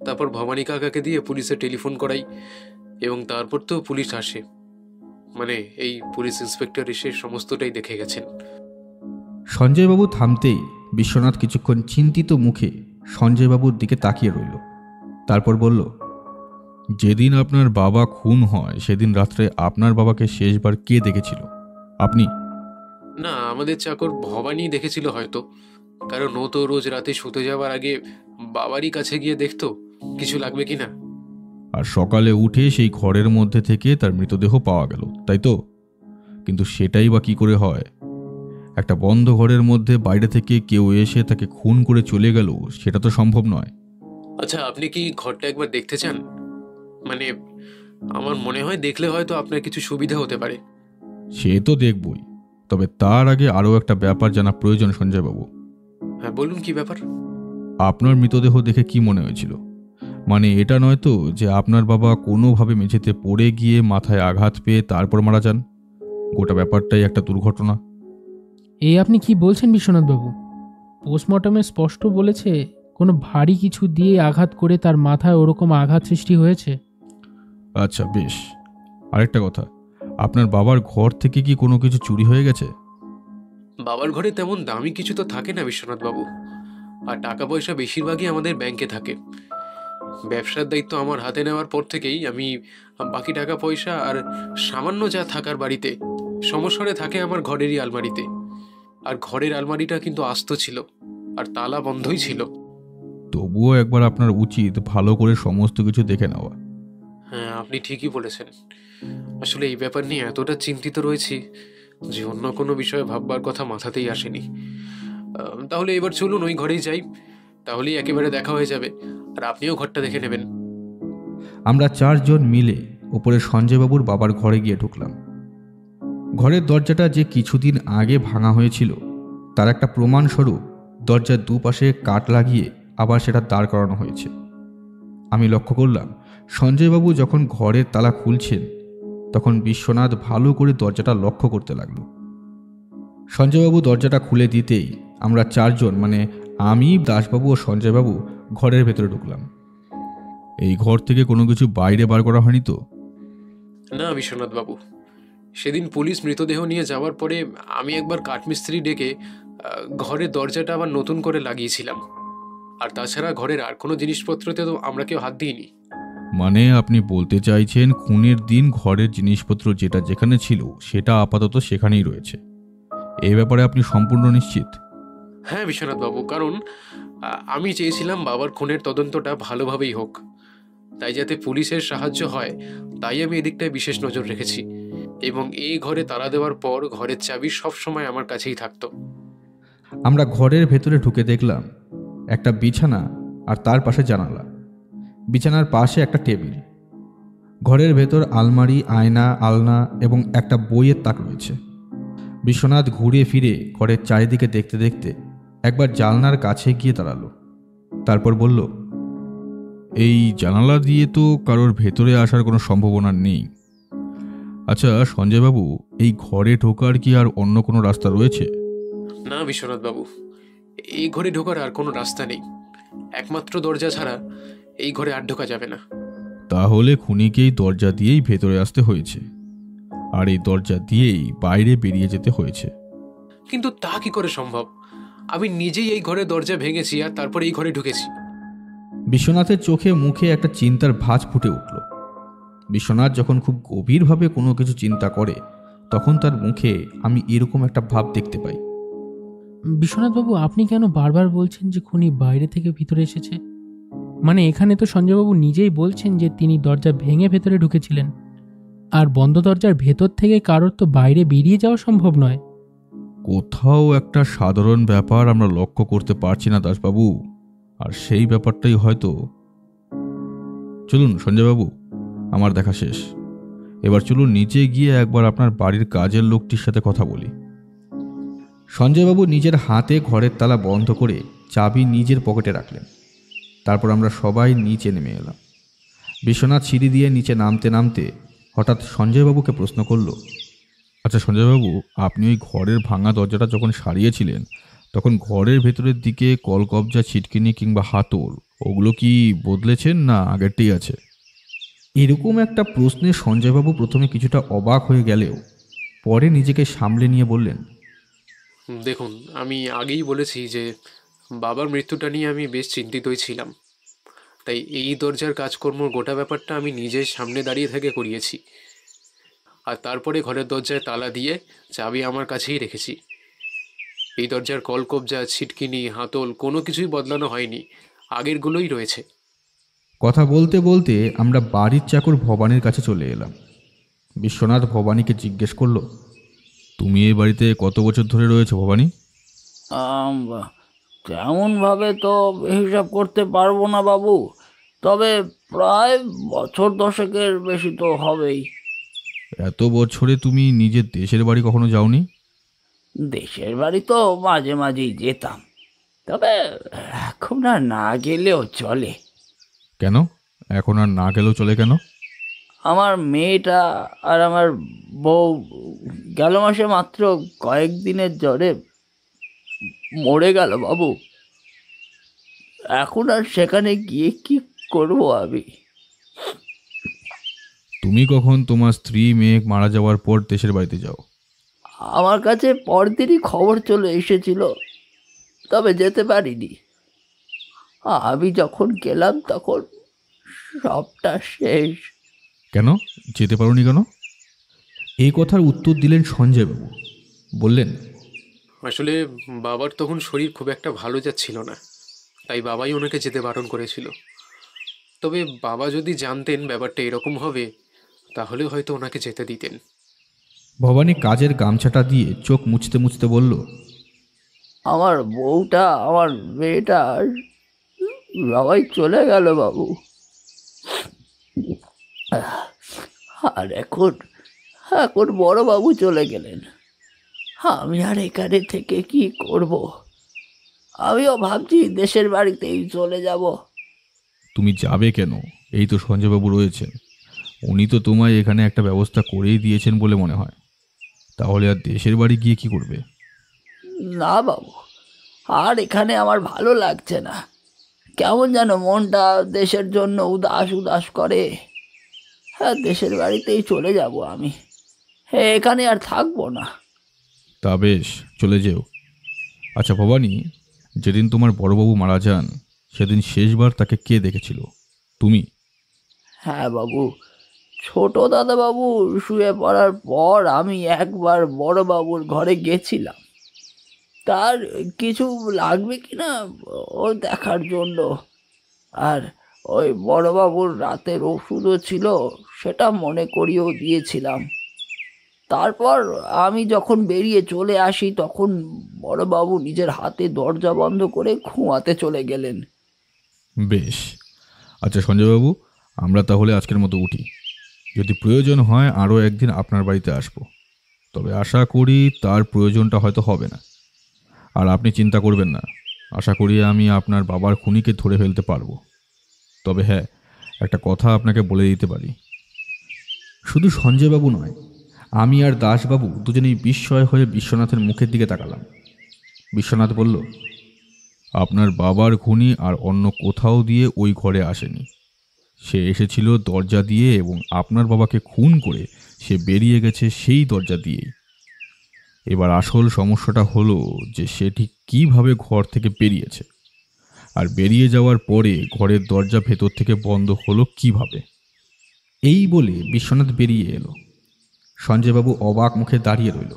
তারপর ভবানী কাকাকে দিয়ে পুলিশে টেলিফোন করাই, এবং তারপর তো পুলিশ আসে। মানে এই পুলিশ ইন্সপেক্টর এসে সমস্তটাই দেখে গেছেন। সঞ্জয়বাবু থামতেই বিশ্বনাথ কিছুক্ষণ চিন্তিত মুখে সঞ্জয়বাবুর দিকে তাকিয়ে রইল। তারপর বলল, যেদিন আপনার বাবা খুন হয় সেদিন রাত্রে আপনার বাবাকে শেষবার কে দেখেছিল? আপনি? না, আমাদের চাকর ভবানী দেখেছিল হয়তো, কারণ ও তো রোজ রাতে শুতে যাওয়ার আগে বাবারই কাছে গিয়ে দেখতো কিছু লাগবে কিনা। আর সকালে উঠে সেই ঘরের মধ্যে থেকে তার মৃতদেহ পাওয়া গেল, তাই তো? কিন্তু সেটাই বা কি করে হয়? একটা বন্ধ ঘরের মধ্যে বাইরে থেকে কেউ এসে তাকে খুন করে চলে গেল, সেটা তো সম্ভব নয়। আচ্ছা, আপনি কি ঘরটা একবার দেখতে চান? মানে আমার মনে হয় দেখলে হয়তো আপনার কিছু সুবিধা হতে পারে। সে তো দেখবই, তবে তার আগে আরও একটা ব্যাপার জানা প্রয়োজন সঞ্জয়বাবু। হ্যাঁ, বলুন কি ব্যাপার। আপনার মৃতদেহ দেখে কি মনে হয়েছিল? মানে এটা নয় তো যে আপনার বাবা কোনোভাবে মেঝেতে পড়ে গিয়ে মাথায় আঘাত পেয়ে তারপর মারা যান? গোটা ব্যাপারটাই একটা দুর্ঘটনা। এই আপনি কি বলছেন বিশ্বনাথবাবু? পোস্টমর্টমে স্পষ্ট বলেছে কোনো ভারী কিছু দিয়ে আঘাত করে তার মাথায় ওরকম আঘাত সৃষ্টি হয়েছে। আচ্ছা বেশ, আরেকটা কথা, আপনার বাবার ঘর থেকে কি কোনো কিছু চুরি হয়ে গেছে? বাবার ঘরে তেমন দামি কিছু তো থাকে না বিশ্বনাথ বাবু, আর টাকা পয়সা বেশিরভাগই আমাদের ব্যাংকে থাকে। ব্যবসার দায়িত্ব আমার হাতে নেওয়ার পর থেকেই আমি বাকি টাকা পয়সা আর সামান্য যা থাকার বাড়িতে সমস্বরে থাকে আমার ঘরেরই আলমারিতে। আর ঘরের আলমারিটা কিন্তু আস্ত ছিল আর তালা বন্ধই ছিল। তবুও একবার আপনার উচিত ভালো করে সমস্ত কিছু দেখে নেওয়া। হ্যাঁ, আপনি ঠিকই বলেছেন। আসলে এই ব্যাপার নিয়ে এতটা চিন্তিত রয়েছি যে অন্য কোনো বিষয়ে ভাববার কথা মাথাতেই আসেনি। তাহলে এবার চলুন ওই ঘরেই যাই, তাহলেই একেবারে দেখা হয়ে যাবে, আর আপনিও ঘরটা দেখে নেবেন। আমরা 4 জন মিলে ওপরে সঞ্জয়বাবুর বাবার ঘরে গিয়ে ঢুকলাম। ঘরের দরজাটা যে কিছুদিন আগে ভাঙা হয়েছিল তার একটা প্রমাণস্বরূপ দরজার দুপাশে কাঠ লাগিয়ে আবার সেটা দাঁড় করানো হয়েছে। আমি লক্ষ্য করলাম সঞ্জয়বাবু যখন ঘরের তালা খুলছেন তখন বিশ্বনাথ ভালো করে দরজাটা লক্ষ্য করতে লাগলো। সঞ্জয়বাবু দরজাটা খুলে দিতেই আমরা 4 জন, মানে আমি, দাসবাবু ও সঞ্জয়বাবু ঘরের ভেতরে ঢুকলাম। এই ঘর থেকে কোনো কিছু বাইরে বার করা হয়নি তো? না বিশ্বনাথ বাবু, সেদিন পুলিশ মৃতদেহ নিয়ে যাওয়ার পরে আমি একবার কাঠমিস্ত্রি ডেকে ঘরের দরজাটা আবার নতুন করে লাগিয়েছিলাম। আর তাছাড়া ঘরের আর কোনো জিনিসপত্রতে তো আমরা কেউ হাত দিইনি। মানে আপনি বলতে চাইছেন খুনের দিন ঘরের জিনিসপত্র যেটা যেখানে ছিল সেটা আপাতত সেখানেই রয়েছে? এই ব্যাপারে আপনি সম্পূর্ণ নিশ্চিত? হ্যাঁ বিশ্বনাথ বাবু, কারণ আমি চেয়েছিলাম বাবার খুনের তদন্তটা ভালোভাবেই হোক, তাই যাতে পুলিশের সাহায্য হয় তাই আমি এদিকটায় বিশেষ নজর রেখেছি। এবং এই ঘরে তালা দেওয়ার পর ঘরের চাবি সবসময় আমার কাছেই থাকতো। আমরা ঘরের ভেতরে ঢুকে দেখলাম একটা বিছানা আর তার পাশে জানালা, বিছানার পাশে একটা টেবিল, ঘরের ভেতর আলমারি, আয়না, আলনা এবং একটা বইয়ের তাক রয়েছে। বিশ্বনাথ ঘুরে ফিরে ঘরের চারিদিকে দেখতে দেখতে একবার জানলার কাছে গিয়ে দাঁড়ালো, তারপর বলল, এই জানালা দিয়ে তো কারোর ভেতরে আসার কোনো সম্ভাবনা নেই। আচ্ছা সঞ্জয়বাবু, এই ঘরে ঢোকার কি আর অন্য কোনো রাস্তা রয়েছে? না বিশ্বনাথ বাবু, এই ঘরে ঢোকার আর কোনো রাস্তা নেই। একমাত্র দরজা ছাড়া এই ঘরে আর ঢোকা যাবে না। তাহলে খুনিকেই দরজা দিয়েই ভেতরে আসতে হয়েছে, আর এই দরজা দিয়েই বাইরে বেরিয়ে যেতে হয়েছে। কিন্তু তা কি করে সম্ভব? আমি নিজেই এই ঘরে দরজা ভেঙেছি আর তারপর এই ঘরে ঢুকেছি। বিশ্বনাথের চোখে মুখে একটা চিন্তার ভাঁজ ফুটে উঠল। বিশ্বনাথ যখন খুব গভীরভাবে কোনো কিছু চিন্তা করে তখন তার মুখে আমি এরকম একটা ভাব দেখতে পাই। বিশ্বনাথবাবু, আপনি কেন বারবার বলছেন যে খুনি বাইরে থেকে ভিতরে এসেছে? মানে এখানে তো সঞ্জয়বাবু নিজেই বলছেন যে তিনি দরজা ভেঙে ভেতরে ঢুকেছিলেন, আর বন্ধ দরজার ভেতর থেকে কারোর তো বাইরে বেরিয়ে যাওয়া সম্ভব নয়। কোথাও একটা সাধারণ ব্যাপার আমরা লক্ষ্য করতে পারছি না দাসবাবু, আর সেই ব্যাপারটাই হয়তো। চলুন সঞ্জয়বাবু, আমার দেখা শেষ, এবার চলুন নিচে গিয়ে একবার আপনার বাড়ির কাজের লোকটির সাথে কথা বলি। সঞ্জয়বাবু নিজের হাতে ঘরের তালা বন্ধ করে চাবি নিজের পকেটে রাখলেন। তারপর আমরা সবাই নিচে নেমে এলাম। বিশ্বনাথ সিঁড়ি দিয়ে নিচে নামতে নামতে হঠাৎ সঞ্জয়বাবুকে প্রশ্ন করল, আচ্ছা সঞ্জয়বাবু, আপনি ওই ঘরের ভাঙা দরজাটা যখন সারিয়েছিলেন তখন ঘরের ভেতরের দিকে কলকবজা, ছিটকিনি কিংবা হাতল ওগুলো কি বদলেছেন না আগেরটাই আছে? এরকম একটা প্রশ্নে সঞ্জয়বাবু প্রথমে কিছুটা অবাক হয়ে গেলেও পরে নিজেকে সামলে নিয়ে বললেন, দেখুন, আমি আগেই বলেছি যে বাবার মৃত্যুটা নিয়ে আমি বেশ চিন্তিতই ছিলাম, তাই এই দরজার কাজকর্ম গোটা ব্যাপারটা আমি নিজের সামনে দাঁড়িয়ে থেকে করিয়েছি। আর তারপরে ঘরের দরজায় তালা দিয়ে চাবি আমার কাছেই রেখেছি। এই দরজার কলকবজা, ছিটকিনি, হাতল কোনো কিছুই বদলানো হয়নি, আগেরগুলোই রয়েছে। কথা বলতে বলতে আমরা বাড়ির চাকর ভবানীর কাছে চলে এলাম। বিশ্বনাথ ভবানীকে জিজ্ঞেস করলো, তুমি এই বাড়িতে কত বছর ধরে রয়েছো ভবানী? তেমনভাবে তো হিসাব করতে পারবো না বাবু, তবে প্রায় বছর 10 বেশি তো হবেই। এত বছরে তুমি নিজের দেশের বাড়ি কখনো যাওনি? দেশের বাড়ি তো মাঝে মাঝেই যেতাম, তবে এখন আর না গেলেও চলে। কেন এখন আর না গেলেও চলে কেন? আমার মেয়েটা আর আমার বউ গেল মাসে মাত্র কয়েকদিনের জ্বরে মরে গেল বাবু। এখন আর সেখানে গিয়ে কি করব আমি? তুমি কখন তোমার স্ত্রী মেয়ে মারা যাওয়ার পর দেশের বাড়িতে যাও? আমার কাছে পরদিনই খবর চলে এসেছিল, তবে যেতে পারিনি। আমি যখন গেলাম তখন সবটা শেষ। কেন যেতে পারোনি কেন? এই কথার উত্তর দিলেন সঞ্জয়বাবু। বললেন, আসলে বাবার তখন শরীর খুব একটা ভালো যাচ্ছিল না, তাই বাবাই ওনাকে যেতে বারণ করেছিল। তবে বাবা যদি জানতেন ব্যাপারটা এরকম হবে, তাহলে হয়তো ওনাকে যেতে দিতেন। ভবানী কাজের গামছাটা দিয়ে চোখ মুছতে মুছতে বলল, আমার বউটা, আমার মেয়েটা সবাই চলে গেল বাবু। আর এখন এখন বড় বাবু চলে গেলেন। আমি আর এখানে থেকে কি করব? আমিও ভাবছি দেশের বাড়িতেই চলে যাব। তুমি যাবে কেন? এই তো সঞ্জয়বাবু রয়েছেন, উনি তো তোমায় এখানে একটা ব্যবস্থা করেই দিয়েছেন বলে মনে হয়। তাহলে আর দেশের বাড়ি গিয়ে কি করবে? না বাবু, আর এখানে আমার ভালো লাগছে না। কেমন যেন মনটা দেশের জন্য উদাস উদাস করে। হ্যাঁ, দেশের বাড়িতেই চলে যাব আমি, এখানে আর থাকবো না। তা বেশ, চলে যেও। আচ্ছা ভবানী, যেদিন তোমার বড়বাবু মারা যান সেদিন শেষবার তাকে কে দেখেছিল? তুমি? হ্যাঁ বাবু, ছোট দাদাবাবু শুয়ে পড়ার পর আমি একবার বড়বাবুর ঘরে গেছিলাম, তার কিছু লাগবে কিনা ও দেখার জন্য। আর ওই বড়বাবুর রাতের ওষুধও ছিল, সেটা মনে করিয়েও দিয়েছিলাম। তারপর আমি যখন বেরিয়ে চলে আসি তখন বড়বাবু নিজের হাতে দরজা বন্ধ করে ঘুমাতে চলে গেলেন। বেশ। আচ্ছা সঞ্জয়বাবু, আমরা তাহলে আজকের মতো উঠি। যদি প্রয়োজন হয় আরও একদিন আপনার বাড়িতে আসব, তবে আশা করি তার প্রয়োজনটা হয়তো হবে না। আর আপনি চিন্তা করবেন না, আশা করি আমি আপনার বাবার খুনিকে ধরে ফেলতে পারবো। তবে হ্যাঁ, একটা কথা আপনাকে বলে দিতে পারি। শুধু সঞ্জয়বাবু নয়, আমি আর দাসবাবু দুজনেই বিস্ময় হয়ে বিশ্বনাথের মুখের দিকে তাকালাম। বিশ্বনাথ বলল, আপনার বাবার খুনি আর অন্য কোথাও দিয়ে ওই ঘরে আসেনি। সে এসেছিল দরজা দিয়ে, এবং আপনার বাবাকে খুন করে সে বেরিয়ে গেছে সেই দরজা দিয়েই। এবার আসল সমস্যাটা হলো যে সে ঠিক কীভাবে ঘর থেকে বেরিয়েছে, আর বেরিয়ে যাওয়ার পরে ঘরের দরজা ভেতর থেকে বন্ধ হলো কিভাবে। এই বলে বিশ্বনাথ বেরিয়ে এলো। সঞ্জয়বাবু অবাক মুখে দাঁড়িয়ে রইল।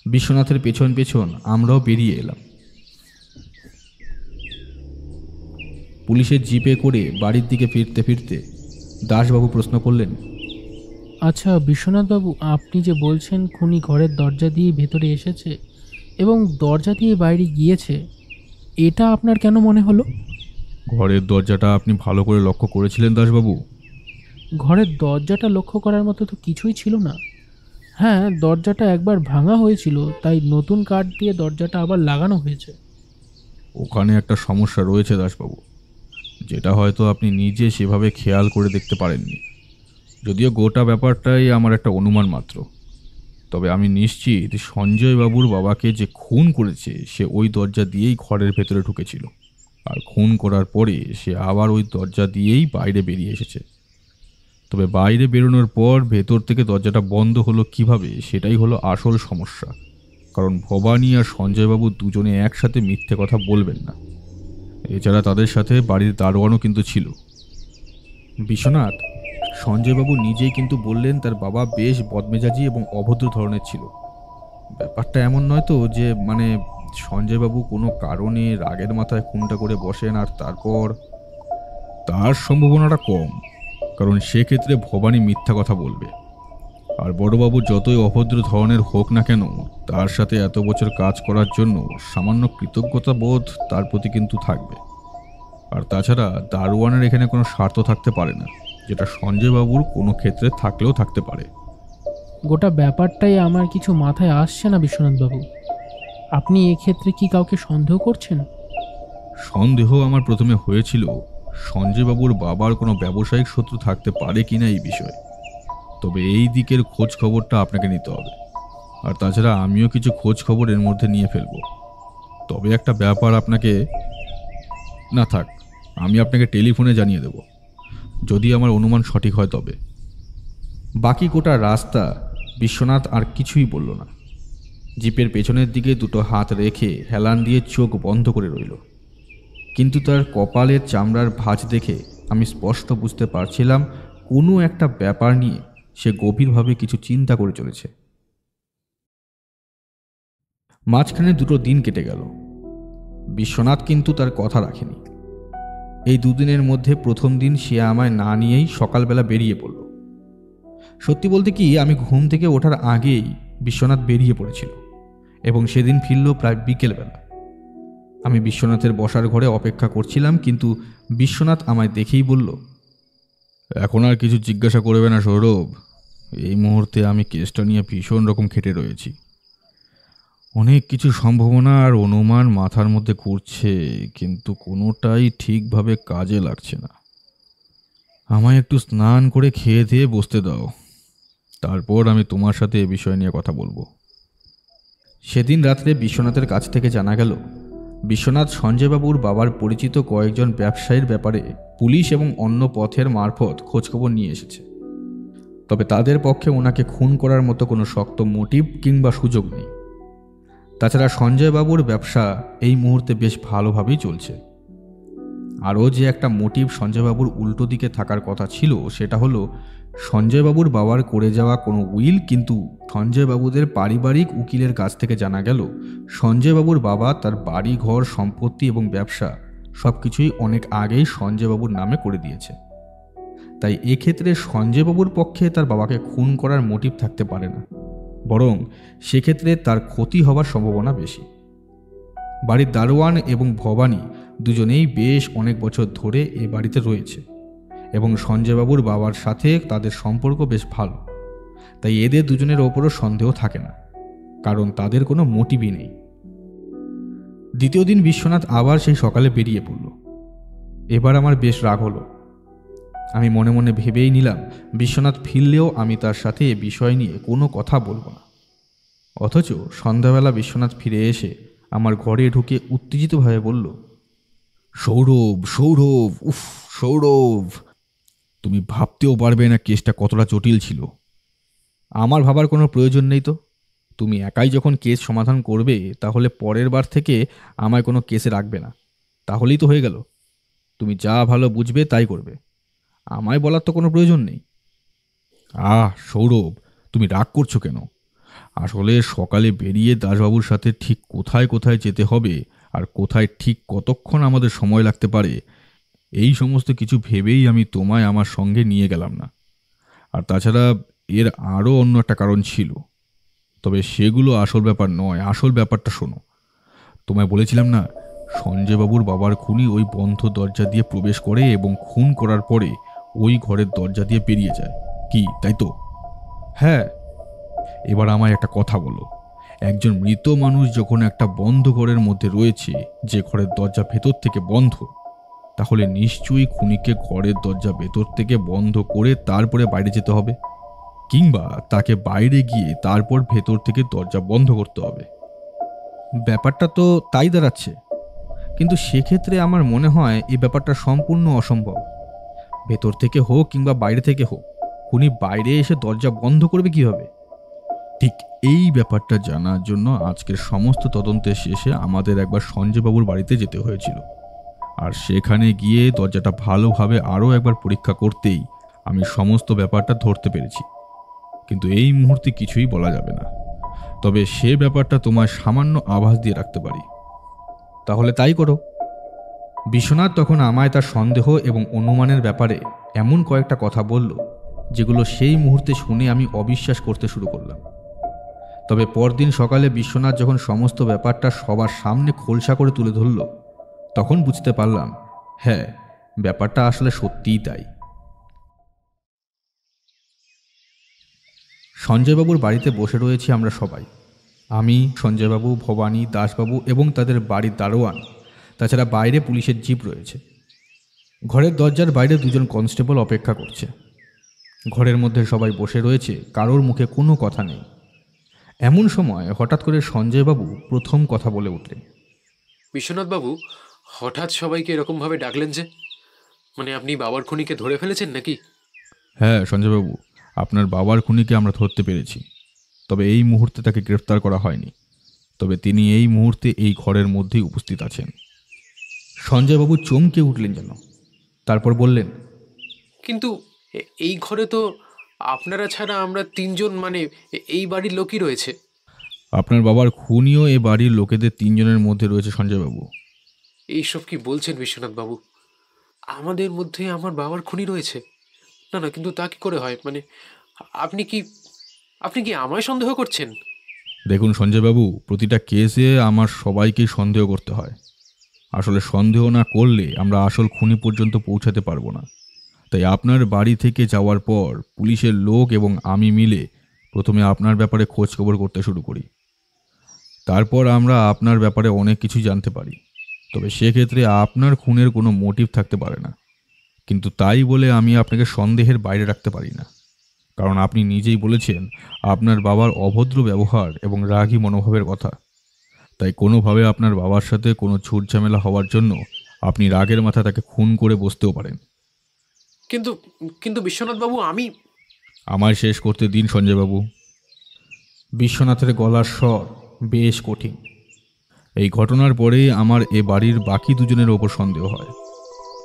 বিশ্বনাথের পেছন পেছন আমরাও বেরিয়ে এলাম। পুলিশের জিপে করে বাড়ির দিকে ফিরতে ফিরতে দাসবাবু প্রশ্ন করলেন, আচ্ছা বিশ্বনাথবাবু, আপনি যে বলছেন খুনি ঘরের দরজা দিয়ে ভেতরে এসেছে এবং দরজা দিয়ে বাইরে গিয়েছে, এটা আপনার কেন মনে হলো? ঘরের দরজাটা আপনি ভালো করে লক্ষ্য করেছিলেন দাসবাবু? ঘরের দরজাটা লক্ষ্য করার মতো তো কিছুই ছিল না। হ্যাঁ, দরজাটা একবার ভাঙা হয়েছিল, তাই নতুন কাঠ দিয়ে দরজাটা আবার লাগানো হয়েছে। ওখানে একটা সমস্যা রয়েছে দাসবাবু, যেটা হয়তো আপনি নিজে সেভাবে খেয়াল করে দেখতে পারেননি। যদিও গোটা ব্যাপারটাই আমার একটা অনুমান মাত্র, তবে আমি নিশ্চিত সঞ্জয়বাবুর বাবাকে যে খুন করেছে সে ওই দরজা দিয়েই ঘরের ভেতরে ঢুকেছিল, আর খুন করার পরে সে আবার ওই দরজা দিয়েই বাইরে বেরিয়ে এসেছে। তবে বাইরে বেরোনোর পর ভেতর থেকে দরজাটা বন্ধ হলো কিভাবে, সেটাই হলো আসল সমস্যা। কারণ ভবানী আর সঞ্জয়বাবু দুজনে একসাথে মিথ্যে কথা বলবেন না। এছাড়া তাদের সাথে বাড়ির দারোয়ানও কিন্তু ছিল। বিশ্বনাথ, সঞ্জয়বাবু নিজেই কিন্তু বললেন তার বাবা বেশ বদমেজাজি এবং অভদ্র ধরনের ছিল। ব্যাপারটা এমন নয় তো যে সঞ্জয়বাবু কোনো কারণে রাগের মাথায় খুনটা করে বসেন আর তারপর? তার সম্ভাবনাটা কম, কারণ সেক্ষেত্রে ভবানী মিথ্যা কথা বলবে। আর বড়বাবু যতই অভদ্র ধরনের হোক না কেন, তার সাথে এত বছর কাজ করার জন্য সামান্য কৃতজ্ঞতা বোধ তার প্রতি কিন্তু থাকবে। আর তাছাড়া দারোয়ানের এখানে কোনো স্বার্থ থাকতে পারে না, যেটা সঞ্জয়বাবুর কোনো ক্ষেত্রে থাকলেও থাকতে পারে। গোটা ব্যাপারটাই আমার কিছু মাথায় আসছে না বিশ্বনাথবাবু। আপনি এক্ষেত্রে কি কাউকে সন্দেহ করছেন? সন্দেহ আমার প্রথমে হয়েছিল সঞ্জয়বাবুর বাবার কোনো ব্যবসায়িক শত্রু থাকতে পারে কিনা এই বিষয়ে। তবে এই দিকের খোঁজ খবরটা আপনাকে নিতে হবে। আর তাছাড়া আমিও কিছু খোঁজ খবর এর মধ্যে নিয়ে ফেলব। তবে একটা ব্যাপার আপনাকে, না থাক, আমি আপনাকে টেলিফোনে জানিয়ে দেব, যদি আমার অনুমান সঠিক হয় তবে। বাকি গোটা রাস্তা বিশ্বনাথ আর কিছুই বলল না। জিপের পেছনের দিকে দুটো হাত রেখে হেলান দিয়ে চোখ বন্ধ করে রইল। কিন্তু তার কপালের চামড়ার ভাঁজ দেখে আমি স্পষ্ট বুঝতে পারছিলাম কোনো একটা ব্যাপার নিয়ে সে গভীরভাবে কিছু চিন্তা করে চলেছে। মাঝখানে দুটো দিন কেটে গেল। বিশ্বনাথ কিন্তু তার কথা রাখেনি। এই দুদিনের মধ্যে প্রথম দিন সে আমায় না নিয়েই সকালবেলা বেরিয়ে পড়ল। সত্যি বলতে কি, আমি ঘুম থেকে ওঠার আগেই বিশ্বনাথ বেরিয়ে পড়েছিল এবং সেদিন ফিরল প্রায় বিকেলবেলা। আমি বিশ্বনাথের বসার ঘরে অপেক্ষা করছিলাম, কিন্তু বিশ্বনাথ আমায় দেখেই বলল, এখন আর কিছু জিজ্ঞাসা করবে না সৌরভ। এই মুহূর্তে আমি কেসটা নিয়ে ভীষণ রকম খেটে রয়েছি। অনেক কিছু সম্ভাবনা আর অনুমান মাথার মধ্যে ঘুরছে, কিন্তু কোনোটাই ঠিকভাবে কাজে লাগছে না। আমায় একটু স্নান করে খেয়ে দিয়ে বসতে দাও, তারপর আমি তোমার সাথে এ বিষয় নিয়ে কথা বলবো। সেদিন রাত্রে বিশ্বনাথের কাছ থেকে জানা গেল বিশ্বনাথ সঞ্জয়বাবুর বাবার পরিচিত কয়েকজন ব্যবসায়ীর ব্যাপারে পুলিশ এবং অন্য পথের মারফত খোঁজখবর নিয়ে এসেছে। তবে তাদের পক্ষে ওনাকে খুন করার মতো কোনো শক্ত মোটিভ কিংবা সুযোগ নেই। তাছাড়া সঞ্জয়বাবুর ব্যবসা এই মুহূর্তে বেশ ভালোভাবেই চলছে। আরও যে একটা মোটিভ সঞ্জয়বাবুর উল্টো দিকে থাকার কথা ছিল, সেটা হলো সঞ্জয়বাবুর বাবার করে যাওয়া কোনো উইল। কিন্তু সঞ্জয়বাবুদের পারিবারিক উকিলের কাছ থেকে জানা গেল সঞ্জয়বাবুর বাবা তার বাড়ি ঘর সম্পত্তি এবং ব্যবসা সব কিছুই অনেক আগেই সঞ্জয়বাবুর নামে করে দিয়েছে। তাই এক্ষেত্রে সঞ্জয়বাবুর পক্ষে তার বাবাকে খুন করার মোটিভ থাকতে পারে না, বরং সেক্ষেত্রে তার ক্ষতি হওয়ার সম্ভাবনা বেশি। বাড়ির দারোয়ান এবং ভবানী দুজনেই বেশ অনেক বছর ধরে এ বাড়িতে রয়েছে এবং সঞ্জয়বাবুর বাবার সাথে তাদের সম্পর্ক বেশ ভালো। তাই এদের দুজনের ওপরও সন্দেহ থাকে না, কারণ তাদের কোনো মোটিভই নেই। দ্বিতীয় দিন বিশ্বনাথ আবার সেই সকালে বেরিয়ে পড়ল। এবার আমার বেশ রাগ হলো। আমি মনে মনে ভেবেই নিলাম বিশ্বনাথ ফিরলেও আমি তার সাথে এ বিষয় নিয়ে কোনো কথা বলবো না। অথচ সন্ধ্যাবেলা বিশ্বনাথ ফিরে এসে আমার ঘরে ঢুকে উত্তেজিতভাবে বলল, সৌরভ সৌরভ উফ সৌরভ, তুমি ভাবতেও পারবে না কেসটা কতটা জটিল ছিল। আমার ভাবার কোনো প্রয়োজন নেই তো। তুমি একাই যখন কেস সমাধান করবে, তাহলে পরের বার থেকে আমায় কোনো কেসে রাখবে না, তাহলেই তো হয়ে গেল। তুমি যা ভালো বুঝবে তাই করবে, আমায় বলার তো কোনো প্রয়োজন নেই। সৌরভ, তুমি রাগ করছো কেন? আসলে সকালে বেরিয়ে দাসবাবুর সাথে ঠিক কোথায় কোথায় যেতে হবে আর কোথায় ঠিক কতক্ষণ আমাদের সময় লাগতে পারে, এই সমস্ত কিছু ভেবেই আমি তোমায় আমার সঙ্গে নিয়ে গেলাম না। আর তাছাড়া এর আরও অন্য একটা কারণ ছিল, তবে সেগুলো আসল ব্যাপার নয়। আসল ব্যাপারটা শোনো। তোমায় বলেছিলাম না, সঞ্জয়বাবুর বাবার খুনি ওই বন্ধ দরজা দিয়ে প্রবেশ করে এবং খুন করার পরে ওই ঘরের দরজা দিয়ে বেরিয়ে যায়, কি তাই তো? হ্যাঁ। এবার আমায় একটা কথা বলো, একজন মৃত মানুষ যখন একটা বন্ধ ঘরের মধ্যে রয়েছে, যে ঘরের দরজা ভেতর থেকে বন্ধ, তাহলে নিশ্চয়ই খুনিকে ঘরের দরজা ভেতর থেকে বন্ধ করে তারপরে বাইরে যেতে হবে, কিংবা তাকে বাইরে গিয়ে তারপর ভেতর থেকে দরজা বন্ধ করতে হবে। ব্যাপারটা তো তাই দাঁড়াচ্ছে, কিন্তু সেক্ষেত্রে আমার মনে হয় এই ব্যাপারটা সম্পূর্ণ অসম্ভব। ভেতর থেকে হোক কিংবা বাইরে থেকে হোক, খুনি বাইরে এসে দরজা বন্ধ করবে কিভাবে? ঠিক এই ব্যাপারটা জানার জন্য আজকের সমস্ত তদন্তের শেষে আমাদের একবার সঞ্জয়বাবুর বাড়িতে যেতে হয়েছিল। আর সেখানে গিয়ে দরজাটা ভালোভাবে আরও একবার পরীক্ষা করতেই আমি সমস্ত ব্যাপারটা ধরতে পেরেছি, কিন্তু এই মুহূর্তে কিছুই বলা যাবে না। তবে সে ব্যাপারটা তোমার সামান্য আভাস দিয়ে রাখতে পারি। তাহলে তাই করো। বিশ্বনাথ তখন আমায় তার সন্দেহ এবং অনুমানের ব্যাপারে এমন কয়েকটা কথা বলল, যেগুলো সেই মুহূর্তে শুনে আমি অবিশ্বাস করতে শুরু করলাম। তবে পরদিন সকালে বিশ্বনাথ যখন সমস্ত ব্যাপারটা সবার সামনে খোলসা করে তুলে ধরল, তখন বুঝতে পারলাম, হ্যাঁ, ব্যাপারটা আসলে সত্যিই তাই। সঞ্জয়বাবুর বাড়িতে বসে রয়েছি আমরা সবাই। আমি, সঞ্জয়বাবু, ভবানী, দাসবাবু এবং তাদের বাড়ির দারোয়ান, তাছাড়া বাইরে পুলিশের জিপ রয়েছে। ঘরের দরজার বাইরে দুজন কনস্টেবল অপেক্ষা করছে। ঘরের মধ্যে সবাই বসে রয়েছে, কারোর মুখে কোনো কথা নেই। এমন সময় হঠাৎ করে সঞ্জয়বাবু প্রথম কথা বলে উঠলেন। বিশ্বনাথবাবু, হঠাৎ সবাইকে এরকমভাবে ডাকলেন যে? মানে আপনি বাবার খুনিকে ধরে ফেলেছেন নাকি? হ্যাঁ সঞ্জয়বাবু, আপনার বাবার খুনিকে আমরা ধরতে পেরেছি, তবে এই মুহূর্তে তাকে গ্রেফতার করা হয়নি। তবে তিনি এই মুহূর্তে এই ঘরের মধ্যেই উপস্থিত আছেন। সঞ্জয়বাবু চমকে উঠলেন যেন, তারপর বললেন, কিন্তু এই ঘরে তো আপনারা ছাড়া আমরা তিনজন, মানে এই বাড়ির লোকই রয়েছে। আপনার বাবার খুনিও এ বাড়ির লোকেদের তিনজনের মধ্যে রয়েছে সঞ্জয়বাবু। এইসব কি বলছেন বিশ্বনাথবাবু? আমাদের মধ্যে আমার বাবার খুনি রয়েছে? না না, কিন্তু তা কি করে হয়? মানে আপনি কি আমায় সন্দেহ করছেন? দেখুন সঞ্জয়বাবু, প্রতিটা কেসে আমার সবাইকেই সন্দেহ করতে হয়। আসলে সন্দেহ না করলে আমরা আসল খুনি পর্যন্ত পৌঁছাতে পারবো না। তাই আপনার বাড়ি থেকে যাওয়ার পর পুলিশের লোক এবং আমি মিলে প্রথমে আপনার ব্যাপারে খোঁজ খবর করতে শুরু করি। তারপর আমরা আপনার ব্যাপারে অনেক কিছু জানতে পারি। তবে সেক্ষেত্রে আপনার খুনের কোনো মোটিভ থাকতে পারে না, কিন্তু তাই বলে আমি আপনাকে সন্দেহের বাইরে রাখতে পারি না। কারণ আপনি নিজেই বলেছেন আপনার বাবার অভদ্র ব্যবহার এবং রাগী মনোভাবের কথা। তাই কোনোভাবে আপনার বাবার সাথে কোনো ঝুটঝামেলা হওয়ার জন্য আপনি রাগের মাথা তাকে খুন করে বসতেও পারেন। কিন্তু কিন্তু বিশ্বনাথবাবু, আমি আমায় শেষ করতে দিন সঞ্জয়বাবু। বিশ্বনাথের গলার স্বর বেশ কঠিন। এই ঘটনার পরে আমার এ বাড়ির বাকি দুজনের ওপর সন্দেহ হয়,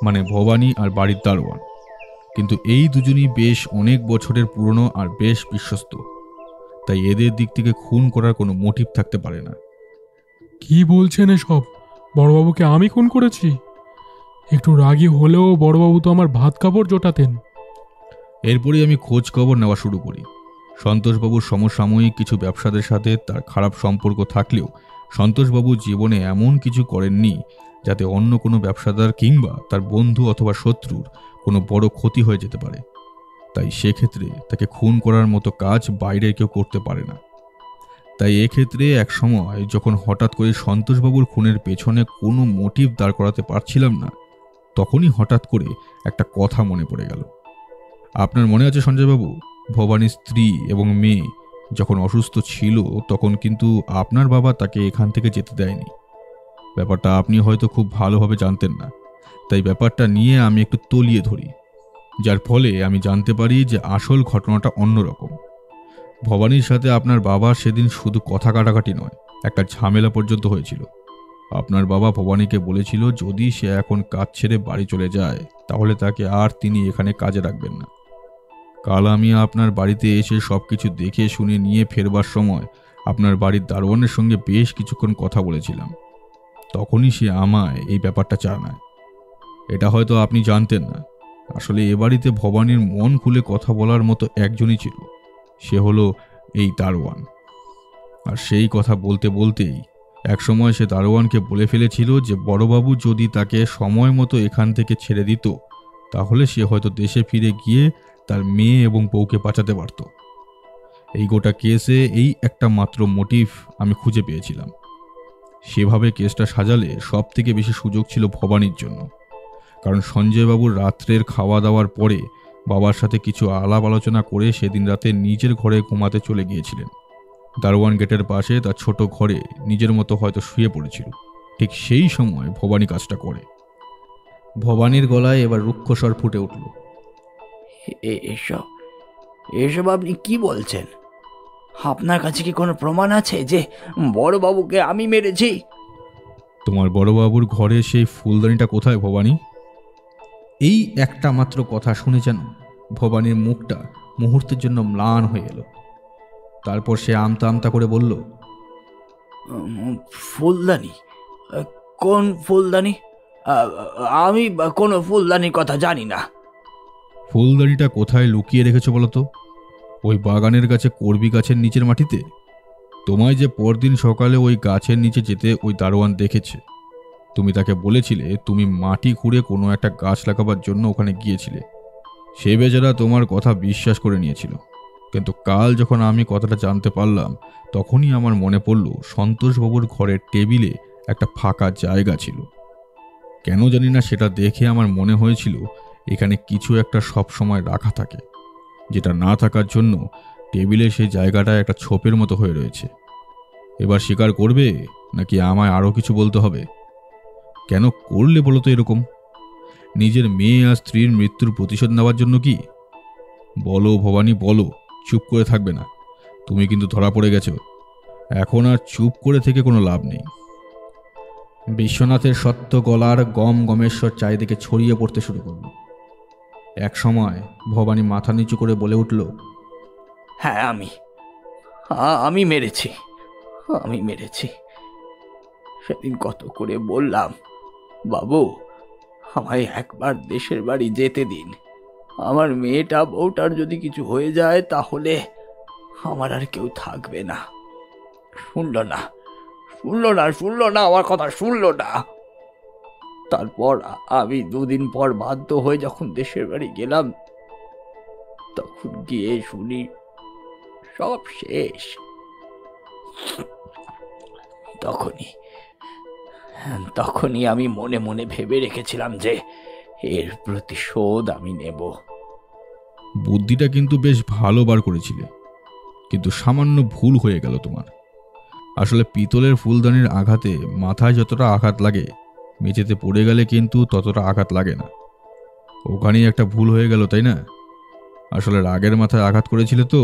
মানে ভবানী আর বাড়ির দারোয়ান। কিন্তু এই দুজনই বেশ অনেক বছরের পুরনো আর বেশ বিশ্বস্ত, তাই এদের দিক থেকে খুন করার কোনো মোটিভ থাকতে পারে না। কি বলছেন এসব? বড়বাবুকে আমি খুন করেছি? একটু রাগী হলেও বড়বাবু তো আমার ভাত কাপড় জোটাতেন। এরপরই আমি খোঁজ খবর নেওয়া শুরু করি। সন্তোষবাবুর সমসাময়িক কিছু ব্যবসাদের সাথে তার খারাপ সম্পর্ক থাকলেও সন্তোষবাবু জীবনে এমন কিছু করেননি যাতে অন্য কোনো ব্যবসাদার কিংবা তার বন্ধু অথবা শত্রুর কোনো বড় ক্ষতি হয়ে যেতে পারে। তাই সেক্ষেত্রে তাকে খুন করার মতো কাজ বাইরের কেউ করতে পারে না। তাই এক্ষেত্রে এক সময় যখন হঠাৎ করে সন্তোষবাবুর খুনের পেছনে কোনো মোটিভ দাঁড় করাতে পারছিলাম না, তখনই হঠাৎ করে একটা কথা মনে পড়ে গেল। আপনার মনে আছে সঞ্জয়বাবু, ভবানীর স্ত্রী এবং মেয়ে যখন অসুস্থ ছিল তখন কিন্তু আপনার বাবা তাকে এখান থেকে যেতে দেয়নি। ব্যাপারটা আপনি হয়তো খুব ভালোভাবে জানতেন না, তাই ব্যাপারটা নিয়ে আমি একটু তলিয়ে ধরি, যার ফলে আমি জানতে পারি যে আসল ঘটনাটা অন্যরকম। ভবানীর সাথে আপনার বাবা সেদিন শুধু কথা কাটাকাটি নয়, একটা ঝামেলা পর্যন্ত হয়েছিল। আপনার বাবা ভবানীকে বলেছিল যদি সে এখন কাজ ছেড়ে বাড়ি চলে যায় তাহলে তাকে আর তিনি এখানে কাজে রাখবেন না। কাল আমি আপনার বাড়িতে এসে সব কিছু দেখে শুনে নিয়ে ফেরবার সময় আপনার বাড়ির দারোয়ানের সঙ্গে বেশ কিছুক্ষণ কথা বলেছিলাম। তখনই সে আমায় এই ব্যাপারটা জানায়। এটা হয়তো আপনি জানতেন না, আসলে এ বাড়িতে ভবানীর মন খুলে কথা বলার মতো একজনই ছিল, সে হলো এই দারোয়ান। আর সেই কথা বলতে বলতেই একসময় সে দারোয়ানকে বলে ফেলেছিল যে বড়বাবু যদি তাকে সময় মতো এখান থেকে ছেড়ে দিত তাহলে সে হয়তো দেশে ফিরে গিয়ে তার মেয়ে এবং বউকে বাঁচাতে পারত। এই গোটা কেসে এই একটা মাত্র মোটিভ আমি খুঁজে পেয়েছিলাম। সেভাবে কেসটা সাজালে সব থেকে বেশি সুযোগ ছিল ভবানীর জন্য, কারণ সঞ্জয়বাবুর রাত্রের খাওয়া দাওয়ার পরে বাবার সাথে কিছু আলাপ আলোচনা করে সেদিন রাতে নিজের ঘরে ঘুমাতে চলে গিয়েছিলেন। দারোয়ান গেটের পাশে তার ছোট ঘরে নিজের মতো হয়তো শুয়ে পড়েছিল। ঠিক সেই সময় ভবানী কাজটা করে। ভবানীর গলায় এবার রুক্ষস্বর ফুটে উঠল। এসব এসব আপনি কি বলছেন? আপনার কাছে কি কোনো প্রমাণ আছে যে বড়বাবুকে আমি মেরেছি? তোমার বড়বাবুর ঘরে সেই ফুলদানিটা কোথায় ভবানী? এই একটা মাত্র কথা শুনে যেন ভবানীর মুখটা মুহূর্তের জন্য ম্লান হয়ে এলো। তারপর সে আমতা আমতা করে বলল, ফুলদানি? কোন ফুলদানি? আমি কোনো ফুলদানির কথা জানি না। ফুলদানিটা কোথায় লুকিয়ে রেখেছো বলো তো? ওই বাগানের কাছে করবি গাছের নিচের মাটিতে? তোমায় যে পরদিন সকালে ওই গাছের নিচে যেতে ওই দারোয়ান দেখেছে। তুমি তাকে বলেছিলে তুমি মাটি খুঁড়ে কোনো একটা গাছ লাগাবার জন্য ওখানে গিয়েছিলে। সে বেচারা তোমার কথা বিশ্বাস করে নিয়েছিল। কিন্তু কাল যখন আমি কথাটা জানতে পারলাম, তখনই আমার মনে পড়ল সন্তোষবাবুর ঘরের টেবিলে একটা ফাঁকা জায়গা ছিল। কেন জানি না সেটা দেখে আমার মনে হয়েছিল এখানে কিছু একটা সব সময় রাখা থাকে, যেটা না থাকার জন্য টেবিলে সেই জায়গাটা একটা ছোপের মতো হয়ে রয়েছে। এবার স্বীকার করবে নাকি আমায় আরও কিছু বলতে হবে? কেন করলে বলো তো এরকম? নিজের মেয়ে আর স্ত্রীর মৃত্যুর প্রতিশোধ নেওয়ার জন্য কি? বলো ভবানী, বলো, চুপ করে থাকবে না। তুমি কিন্তু ধরা পড়ে গেছো। এখন আর চুপ করে থেকে কোনো লাভ নেই। বিশ্বনাথের সত্য গলার গম গমেশ্বর চারিদিকে ছড়িয়ে পড়তে শুরু করল। এক সময় ভবানী মাথা নিচু করে বলে উঠল, হ্যাঁ, আমি মেরেছি। আমি মেরেছি। সেদিন কত করে বললাম, বাবু আমায় একবার দেশের বাড়ি যেতে দিন। আমার মেয়েটা বউটার যদি কিছু হয়ে যায় তাহলে আমার আর কেউ থাকবে না। শুনলো না, আমার কথা শুনলো না। তারপর আমি দুদিন পর বাধ্য হয়ে যখন দেশের বাড়ি গেলাম, তখন গিয়ে শুনি সব শেষ। তখনই আমি মনে মনে ভেবে রেখেছিলাম যে এর প্রতিশোধ আমি নেব। বুদ্ধিটা কিন্তু বেশ ভালো বার করেছিলে, কিন্তু সামান্য ভুল হয়ে গেল তোমার। আসলে পিতলের ফুলদানির আঘাতে মাথায় যতটা আঘাত লাগে, মেঝেতে পড়ে গেলে কিন্তু ততটা আঘাত লাগে না। ওখানেই একটা ভুল হয়ে গেল, তাই না? আসলে রাগের মাথায় আঘাত করেছিলে তো,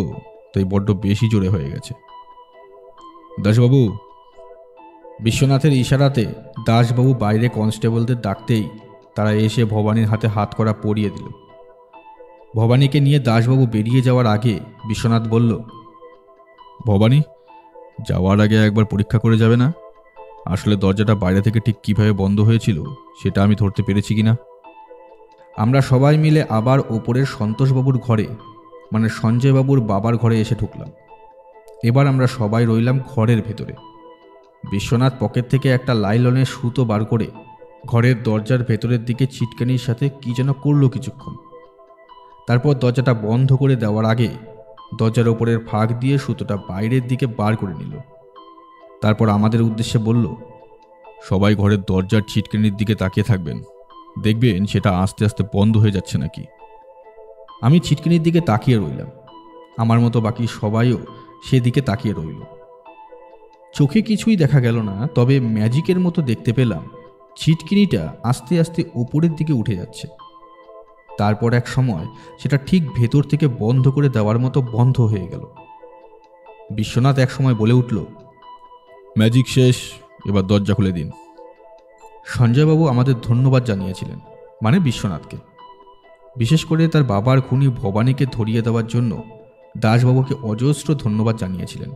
তাই বড্ড বেশি জোরে হয়ে গেছে। দাসবাবু। বিশ্বনাথের ইশারাতে দাসবাবু বাইরে কনস্টেবলদের ডাকতেই তারা এসে ভবানীর হাতে হাত করা পরিয়ে দিল। ভবানীকে নিয়ে দাসবাবু বেরিয়ে যাওয়ার আগে বিশ্বনাথ বলল, ভবানী, যাওয়ার আগে একবার পরীক্ষা করে যাবে না? আসলে দরজাটা বাইরে থেকে ঠিক কিভাবে বন্ধ হয়েছিল সেটা আমি ধরতে পেরেছি কিনা। আমরা সবাই মিলে আবার ওপরের সন্তোষবাবুর ঘরে, মানে সঞ্জয়বাবুর বাবার ঘরে এসে ঢুকলাম। এবার আমরা সবাই রইলাম ঘরের ভেতরে। বিশ্বনাথ পকেট থেকে একটা লাইলনের সুতো বার করে ঘরের দরজার ভেতরের দিকে ছিটকানির সাথে কি যেন করলো কিছুক্ষণ। তারপর দরজাটা বন্ধ করে দেওয়ার আগে দরজার ওপরের ফাঁক দিয়ে সুতোটা বাইরের দিকে বার করে নিল। তারপর আমাদের উদ্দেশ্যে বলল, সবাই ঘরের দরজার ছিটকানির দিকে তাকিয়ে থাকবেন, দেখবেন সেটা আস্তে আস্তে বন্ধ হয়ে যাচ্ছে নাকি। আমি ছিটকানির দিকে তাকিয়ে রইলাম। আমার মতো বাকি সবাইও সেদিকে তাকিয়ে রইল। চোখে কিছুই দেখা গেল না, তবে ম্যাজিকের মতো দেখতে পেলাম ছিটকিনিটা আস্তে আস্তে ওপরের দিকে উঠে যাচ্ছে। তারপর এক সময় সেটা ঠিক ভেতর থেকে বন্ধ করে দেওয়ার মতো বন্ধ হয়ে গেল। বিশ্বনাথ এক সময় বলে উঠল, ম্যাজিক শেষ, এবার দরজা খুলে দিন। সঞ্জয়বাবু আমাদের ধন্যবাদ জানিয়েছিলেন, মানে বিশ্বনাথকে। বিশেষ করে তার বাবার খুনি ভবানীকে ধরিয়ে দেওয়ার জন্য দাসবাবুকে অজস্র ধন্যবাদ জানিয়েছিলেন।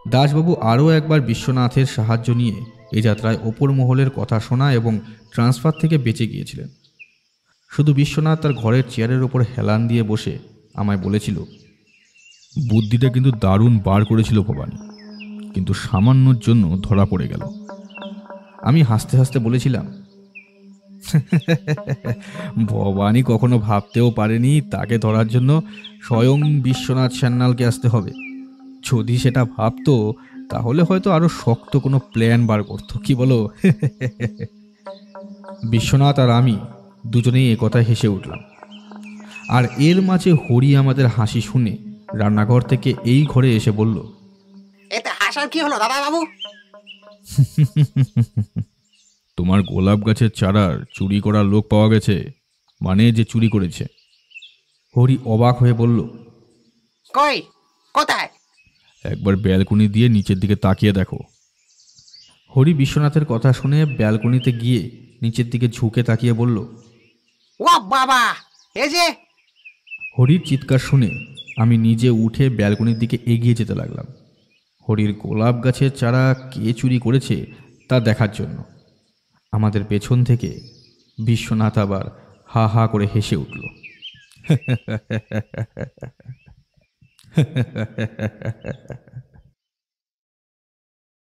দাসবাবু আরও একবার বিশ্বনাথের সাহায্য নিয়ে এ যাত্রায় ওপর মহলের কথা শোনা এবং ট্রান্সফার থেকে বেঁচে গিয়েছিলেন। শুধু বিশ্বনাথ তার ঘরের চেয়ারের ওপর হেলান দিয়ে বসে আমায় বলেছিল, বুদ্ধিটা কিন্তু দারুণ বার করেছিল ভবানী, কিন্তু সামান্যর জন্য ধরা পড়ে গেল। আমি হাসতে হাসতে বলেছিলাম, ভবানী কখনো ভাবতেও পারেনি তাকে ধরার জন্য স্বয়ং বিশ্বনাথ সান্যালকে আসতে হবে। যদি সেটা ভাবতো তাহলে হয়তো আরো শক্ত কোনো প্ল্যান বার করতো, কি বলো? বিশ্বনাথ আর আমি দুজনেই একথায় হেসে উঠলাম। আর এর মাঝে হরি আমাদের হাসি শুনে রান্নাঘর থেকে এই ঘরে এসে বলল, এতে হাসার কি হলো দাদা বাবু? তোমার গোলাপ গাছের চারার চুরি করার লোক পাওয়া গেছে, মানে যে চুরি করেছে। হরি অবাক হয়ে বলল, কই, কোথায়? একবার ব্যালকনি দিয়ে নিচের দিকে তাকিয়ে দেখো। হরি বিশ্বনাথের কথা শুনে ব্যালকনিতে গিয়ে নিচের দিকে ঝুঁকে তাকিয়ে বলল, ও বাবা, এই যে হরির চিৎকার শুনে আমি নিজে উঠে ব্যালকনির দিকে এগিয়ে যেতে লাগলাম, হরির গোলাপ গাছের চারা কে চুরি করেছে তা দেখার জন্য। আমাদের পেছন থেকে বিশ্বনাথ আবার হা হা করে হেসে উঠল।